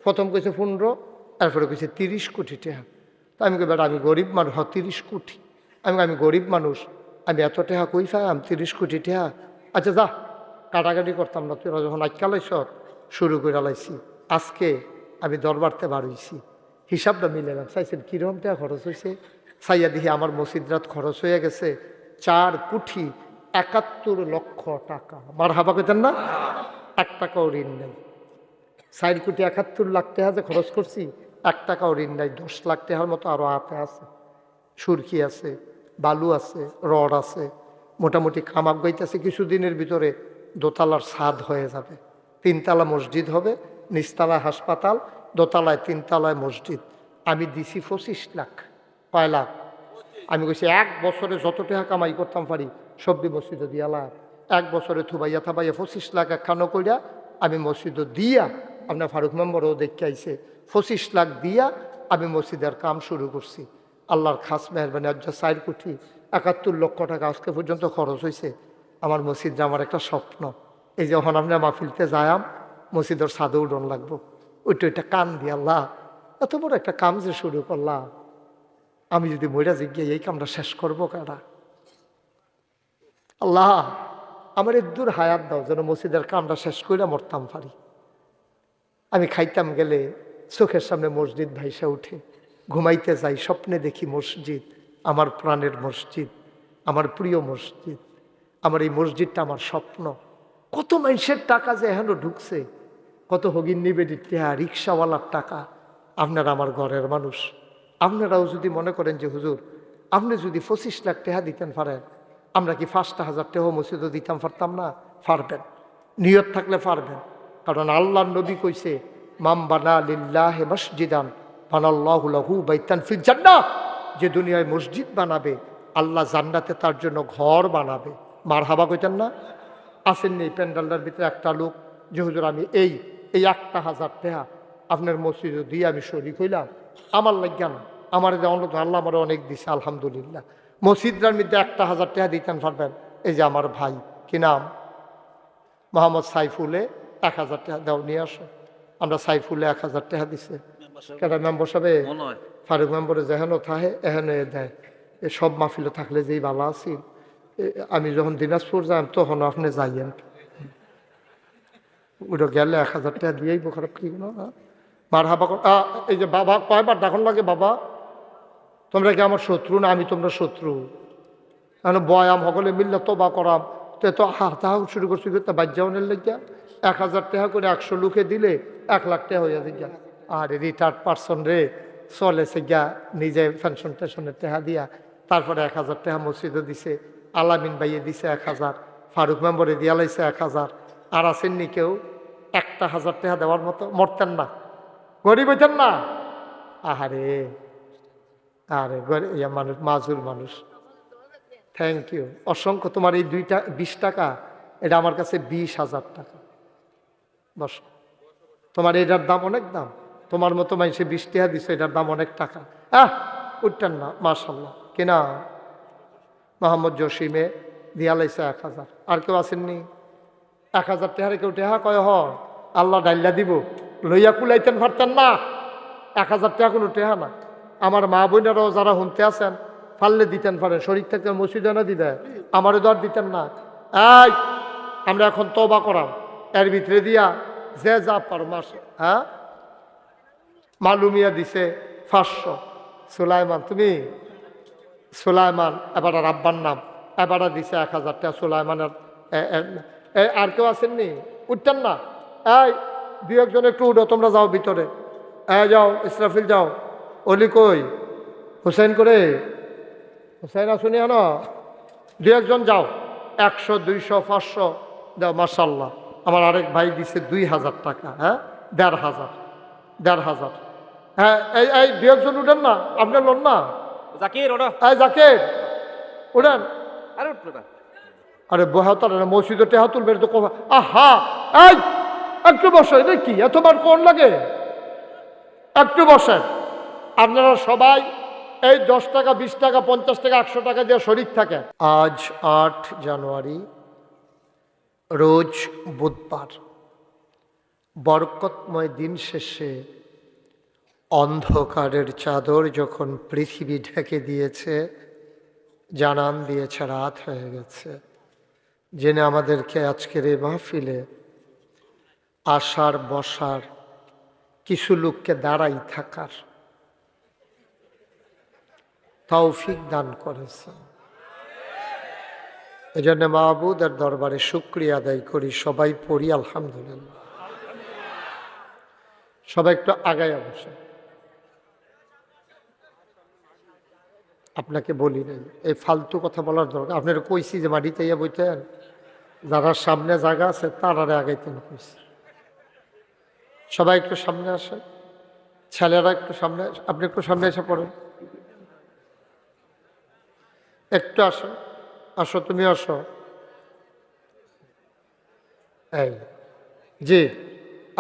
প্রথম কইছে 15, তারপরে কইছে 30 কোটি টাকা। তা আমি কই বেটা আমি গরিব মানুষ, 30 কোটি, আমি গরিব মানুষ, আমি এত টাকা কই পাইলাম 30 কোটি টাকা। আচ্ছা যা, কাটাকাটি করতাম না, তোরা যখন আজকালাইছ শুরু করে লাইছি। আজকে আমি দরবারতে বার হইছি, হিসাবটা মিলালাম, চাইছেন কীরকম টাকা খরচ হয়েছে। চাইয়া দেখি আমার মসজিদরাত খরচ হয়ে গেছে 4,71,00,000 টাকা। মার হাবা কইতেন না? 1 টাকাও ঋণ নেই। 4,71,00,000 টাকা যে খরচ করছি, 1 টাকাও ঋণ নাই। 10 লাখ টাকার মতো আরও হাতে আছে, সুরকি আছে, বালু আছে, রড আছে, মোটামুটি খামাক গাইতেছে। কিছুদিনের ভিতরে দোতলার ছাদ হয়ে যাবে, 3 তলা মসজিদ হবে, নিচতলায় হাসপাতাল, দোতলায় 3 তলায় মসজিদ। আমি দিছি 25 লাখ। কয় লাখ? আমি কইছি 1 বছরে যত টাকা কামাই করতাম পারি সবজি মসজিদে দিয়ালা, 1 বছরে থুবাইয়া থাবাইয়া 25 লাখ একখানো কইরা আমি মসজিদও দিয়া, আপনার ফারুক মেম্বরও দেখে আইছে, 25 লাখ দিয়া আমি মসজিদের কাম শুরু করছি। আল্লাহর খাস মেহরবানি, আজ 4 কোটি 71 লক্ষ টাকা আজকে পর্যন্ত খরচ হয়েছে আমার মসজিদে। আমার একটা স্বপ্ন, এই যখন আপনার মাহফিলতে যায়াম মসজিদের ছাদে উঠন লাগবো, ওইটা কান দিয়ে আল্লাহ এত বড় একটা কাম যে শুরু করলাম, আমি যদি মইরা জিজ্ঞাই এই কামটা শেষ করবো কারা? আল্লাহ আমার দূর হায়াত দাও যেন মসজিদের কামটা শেষ করে মরতাম পারি। আমি খাইতাম গেলে চোখের সামনে মসজিদ ভাইসা উঠে, ঘুমাইতে যাই স্বপ্নে দেখি মসজিদ, আমার প্রাণের মসজিদ, আমার প্রিয় মসজিদ। আমার এই মসজিদটা আমার স্বপ্ন। কত মানুষের টাকা যে এখনো ঢুকছে, কত হগিন নিবেদিত টাকা, রিক্সাওয়ালার টাকা। আপনারা আমার ঘরের মানুষ, আপনারাও যদি মনে করেন যে হুজুর আপনি যদি 25 লাখ টাকা দিতেন পারেন, আমরা কি 5,000 টাকা মসজিদও দিতাম পারতাম না? পারবেন, নিয়ত থাকলে পারবেন। কারণ আল্লাহর নবী কইছে, মাম বানা লিল্লাহি মসজিদান বানাল্লাহু লাহু বাইতান ফিল জান্নাহ। যে দুনিয়ায় মসজিদ বানাবে আল্লাহ জান্নাতে তার জন্য ঘর বানাবে। মারহাবা কইতেন না? আসেননি এই প্যান্ডালটার ভিতরে একটা লোক যে হুজুর আমি এই 1,000 টাকা আপনার মসজিদে দিয়ে আমি শরীক হইলাম, আমার লাগিয়া না, আমার আল্লাহ আমার অনেক দিছে আলহামদুলিল্লাহ। মসজিদটার মধ্যে 1,000 টাকা দিতেন পারবেন? এই যে আমার ভাই, কি নাম, মোহাম্মদ সাইফুলে 1,000 টাকা দাও নিয়ে আসো। আমরা সাইফুলে 1,000 টাকা দিছে। কেন মেম্বর সাহেব ফারুক মেম্বরে যেহেন থাহে এহেন দেয়। এ সব মাহফিলে থাকলে যেই ভালো আছি। আমি যখন দিনাজপুর যাই তখন আপনি যাইয়েন, ওটা গেলে 1,000 টাকা দিয়েই খারাপ কি না। মার হাবা এই যে বাবা কয়বার ডাকন লাগে, বাবা তোমরা কি আমার শত্রু না? আমি তোমরা শত্রু। এখন বয়াম সকলে মিললে তো বা করাম, তো এত হাতা শুরু করছি বাজ্যাওয়ানের লেগিয়া 1,000 টাকা করে 100 লোকে দিলে 1 লাখ টাকা হইয়া দিগা। আর রিটায়ার্ড পার্সন রে চলেছে গিয়া নিজে পেনশন টেনশনের টাকা দিয়া, তারপরে 1,000 টাকা মসজিদে দিছে, আলামিন ভাইয়ে দিছে 1,000, ফারুক মেম্বরে দিয়া লাইছে 1,000। আর আসেননি কেউ 1,000 টাকা দেওয়ার মতো? মরতেন না, গরিব হইতেন না। আহারে আরে ইয়া মানুষ, মাজুর মানুষ। থ্যাংক ইউ, অসংখ্য। তোমার এই 20 টাকা, এটা আমার কাছে 20,000 টাকা। বস, তোমার এটার দাম অনেক দাম। তোমার মতো মানুষে 20 টাকা দিচ্ছে, এটার দাম অনেক টাকা। উঠতেন না, মাশাল্লাহ। কিনা মোহাম্মদ জসিমে দিয়া লাইছে 1,000। আর কেউ আসেননি? 1,000 টাকার কেউ টেহা কয় হ আল্লাহ ডাইল্লা দিব, লইয়া কুলাইতেন পারতেন না। 1,000 টাকা কোনো টেহা না। আমার মা বোনেরাও যারা শুনতে আছেন পারলে দিতেন পারেন, শরীর থেকে মসজিদে না দিবে, আমারও দর দিতেন না। এই আমরা এখন তওবা করাম, এর ভিতরে দিয়া যে যা পার মাস। হ্যাঁ, মালুমিয়া দিছে 500। সুলাইমান, তুমি সুলাইমান এবার আব্বার নাম, এবার দিছে 1,000 টাকা সুলাইমানের। আর কেউ আসেননি? উঠতেন না। এই 2-1 জন একটু উঠো, তোমরা যাও ভিতরে। যাও ইসরাফিল যাও। অলি কই? হুসেন করে, হুসেন আসুনি না? 2-1 জন যাও। 100, 200, 500 দাও। মাশাল্লাহ, আমার আরেক ভাই দিছে 2,000 টাকা। হ্যাঁ, 1,500। হ্যাঁ, এই 2-1 জন উঠেন না, আপনার লোন না? জাকির ওটা, এই জাকির উঠেন। আরে উঠলো না। আরে বহাতার মসজিদে টেহা তুলবে তো। আহা, এই একটু বসে, এটা কি এতবার কোন লাগে? একটু বসেন। আপনারা সবাই এই 10 টাকা, 20 টাকা, 50 টাকা, 100 টাকা দিয়ে শরিক থাকেন। আজ 8 জানুয়ারি, রোজ বুধবার। বরকতময় দিন শেষে অন্ধকারের চাদর যখন পৃথিবী ঢেকে দিয়েছে, জানান দিয়েছে রাত হয়ে গেছে, জেনে আমাদেরকে আজকের এই মাহফিলে আসার, বসার, কিছু লোককে দাঁড়াই থাকার তৌফিক দান করেছে। এজন্য মাহবুদের দরবারে শুকরিয়া আদায় করি। সবাই পড়ি আলহামদুলিল্লাহ। সবাই একটু আগায় বসে। আপনাকে বলি নাই এই ফালতু কথা বলার দরকার। আপনারা কইছি যে মাটিতে ইয়া বইতেন, যারা সামনে জায়গা আছে তারারে আগাইতেন কইছি। সবাই একটু সামনে আসেন, ছেলেরা একটু সামনে, আপনি একটু সামনে এসে পড়েন। একটু আসো, আসো, তুমি আসো। এই জি,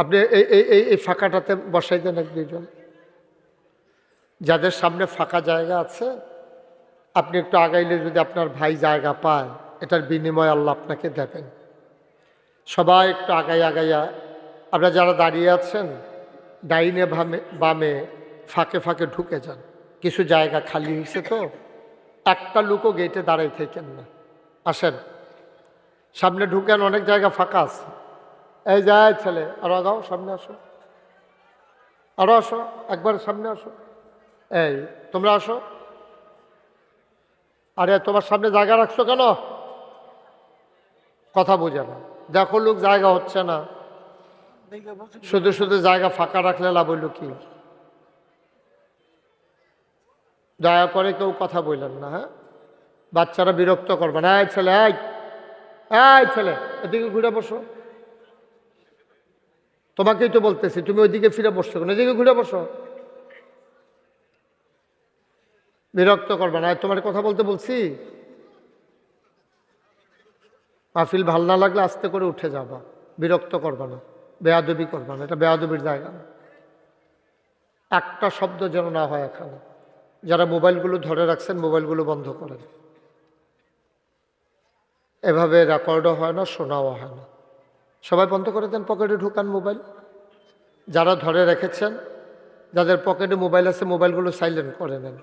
আপনি এই এই এই এই ফাঁকাটাতে বসাই দেন এক দুইজন। যাদের সামনে ফাঁকা জায়গা আছে আপনি একটু আগাইলে যদি আপনার ভাই জায়গা পায় এটার বিনিময়ে আল্লাহ আপনাকে দেবেন। সবাই একটু আগাইয়া আপনারা যারা দাঁড়িয়ে আছেন ডাইনে বামে ফাঁকে ফাঁকে ঢুকে যান। কিছু জায়গা খালি হয়েছে তো, একটা লোকও গেটে দাঁড়াই থাকেন না, আসেন সামনে ঢুকেন, অনেক জায়গা ফাঁকা আছে। এই যায় ছেলে, আরো আগাও, সামনে আসো, আরো আসো, একবার সামনে আসো। এই তোমরা আসো। আরে তোমার সামনে জায়গা রাখছো কেন? কথা বোঝে না, দেখো লোক জায়গা হচ্ছে না, শুধু শুধু জায়গা ফাঁকা রাখলে লাভ হইল কি? দয়া করে কেউ কথা বললেন না, হ্যাঁ? বাচ্চারা বিরক্ত করবে না। এই ছেলে, এই ছেলে, এদিকে ঘুরে বসো। তোমাকেই তো বলতেছি, তুমি ওইদিকে ফিরে বসছো কেন? এদিকে ঘুরে বসো। বিরক্ত করবে না, তোমার কথা বলতে বলছি। মাহফিল ভাল না লাগলে আস্তে করে উঠে যাবা, বিরক্ত করবে না, বেয়াদবি করবে না, এটা বেয়াদবির জায়গা না। একটা শব্দ যেন না হয় এখানে। যারা মোবাইলগুলো ধরে রাখছেন মোবাইলগুলো বন্ধ করেন। এভাবে রেকর্ডও হয় না, শোনাও হয় না। সবাই বন্ধ করে দেন, পকেটে ঢুকান মোবাইল। যারা ধরে রেখেছেন, যাদের পকেটে মোবাইল আছে মোবাইলগুলো সাইলেন্ট করে নেন।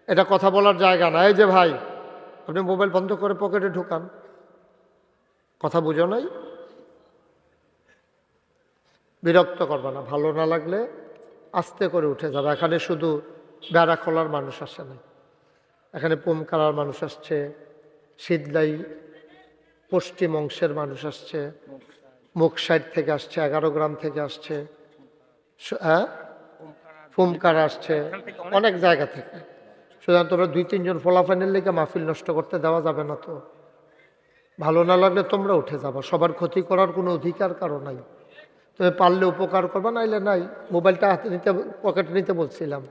এটা কথা বলার জায়গা না। এই যে ভাই, আপনি মোবাইল বন্ধ করে পকেটে ঢুকান। কথা বুঝো নাই? বিরক্ত করবে না, ভালো না লাগলে আস্তে করে উঠে যাবে। এখানে শুধু বেড়া খোলার মানুষ আসে না, এখানে পুমকারার মানুষ আসছে, শীতলাই পশ্চিম অংশের মানুষ আসছে, মুকসাইড থেকে আসছে, 11 গ্রাম থেকে আসছে, হ্যাঁ পুমকারা আসছে, অনেক জায়গা থেকে। সুতরাং তোমরা 2-3 জন ফলাফাইনের লেগে মাহফিল নষ্ট করতে দেওয়া যাবে না। তো ভালো না লাগলে তোমরা উঠে যাবা, সবার ক্ষতি করার কোনো অধিকার কারো নাই। তুমি পারলে উপকার করবা, নাইলে নাই। মোবাইলটা হাতে নিতে, পকেটে নিতে বলছিলাম।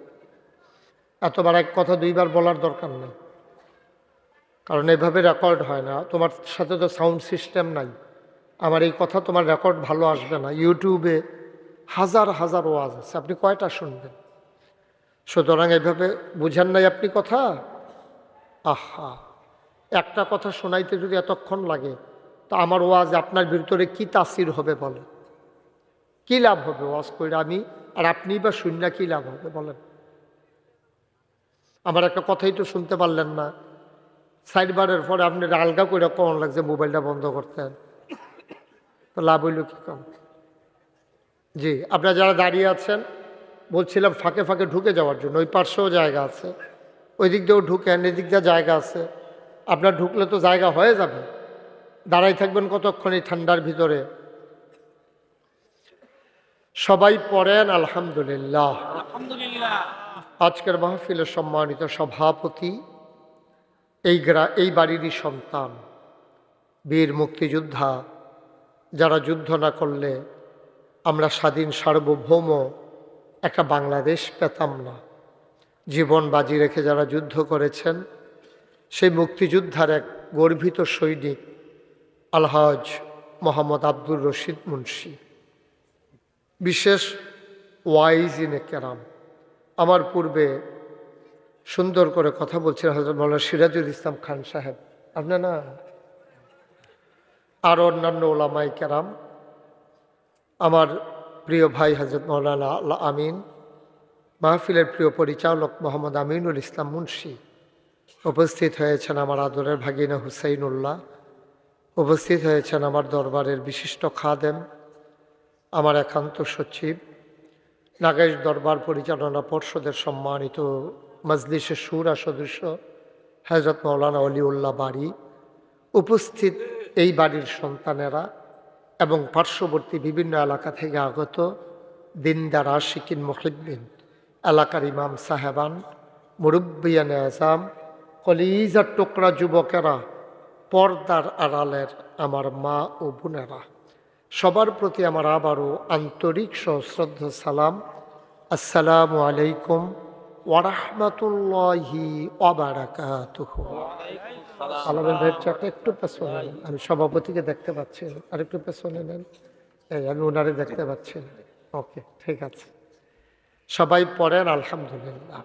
এতবার এক কথা 2বার বলার দরকার নেই, কারণ এইভাবে রেকর্ড হয় না। তোমার সাথে তো সাউন্ড সিস্টেম নাই, আমার এই কথা তোমার রেকর্ড ভালো আসবে না। ইউটিউবে হাজার হাজার ওয়াজ আছে, আপনি কয়টা শুনবেন? সুতরাং এইভাবে বুঝেন নাই আপনি কথা। আহা, একটা কথা শোনাইতে যদি এতক্ষণ লাগে, তা আমার ওয়াজ আপনার ভিতরে কি তাসির হবে বলেন? কি লাভ হবে ওয়াজ করে আমি আর আপনি বা শূন্য, কি লাভ হবে বলেন? আমার একটা কথাই তো শুনতে পারলেন না। সাইডবারের পরে আপনি আলগা করে কম লাগছে মোবাইলটা বন্ধ করতেন, তো লাভ হইল কি কম? জি, আপনারা যারা দাঁড়িয়ে আছেন বলছিলাম ফাঁকে ফাঁকে ঢুকে যাওয়ার জন্য, ওই পার্শ্বেও জায়গা আছে, ওই দিক দিয়েও ঢুকেন, এদিক দিয়ে জায়গা আছে। আপনার ঢুকলে তো জায়গা হয়ে যাবে। দাঁড়াই থাকবেন কতক্ষণ এই ঠান্ডার ভিতরে? সবাই পড়েন আলহামদুলিল্লাহ। আজকের মাহফিলের সম্মানিত সভাপতি এই বাড়িরই সন্তান, বীর মুক্তিযোদ্ধা, যারা যুদ্ধ না করলে আমরা স্বাধীন সার্বভৌম একটা বাংলাদেশ পেতাম না। জীবন বাজি রেখে যারা যুদ্ধ করেছেন, সেই মুক্তিযোদ্ধার এক গর্বিত সৈনিক আলহাজ মোহাম্মদ আব্দুর রশিদ মুন্সি, বিশেষ ওয়াইজিনে কেরাম। আমার পূর্বে সুন্দর করে কথা বলছিলেন হযরত মাওলানা সিরাজুল ইসলাম খান সাহেব, আপনার না, আর অন্যান্য ওলামাই কেরাম, আমার প্রিয় ভাই হযরত মাওলানা আমিন, মাহফিলের প্রিয় পরিচালক মোহাম্মদ আমিনুল ইসলাম মুন্সি, উপস্থিত হয়েছেন আমার আদরের ভাগিনা হুসাইনুল্লাহ, উপস্থিত হয়েছেন আমার দরবারের বিশিষ্ট খাদেম, আমার একান্ত সচিব, নাগেশ দরবার পরিচালনা পর্ষদের সম্মানিত মজলিসের শুরা সদস্য হযরত মাওলানা অলিউল্লাহ বাড়ি, উপস্থিত এই বাড়ির সন্তানেরা এবং পার্শ্ববর্তী বিভিন্ন এলাকা থেকে আগত দিনদার আশিকিন মুহিব্বিন, এলাকার ইমাম সাহেবান, মুরব্বিয়ানে আযাম, কলিজার টুকরা যুবকেরা, পর্দার আড়ালের আমার মা ও বোনেরা, সবার প্রতি আমার আবারও আন্তরিক সশ্রদ্ধ সালাম। আসসালামু আলাইকুম ওয়া রাহমাতুল্লাহি ওয়া বারাকাতুহু। আলামিন ভাইয়ের চাটা একটু পেছনে নেন, আমি সভাপতিকে দেখতে পাচ্ছি, আর একটু পেছনে নেন। এই আমি ওনারে দেখতে পাচ্ছি না। ওকে, ঠিক আছে, সবাই পড়েন আলহামদুলিল্লাহ।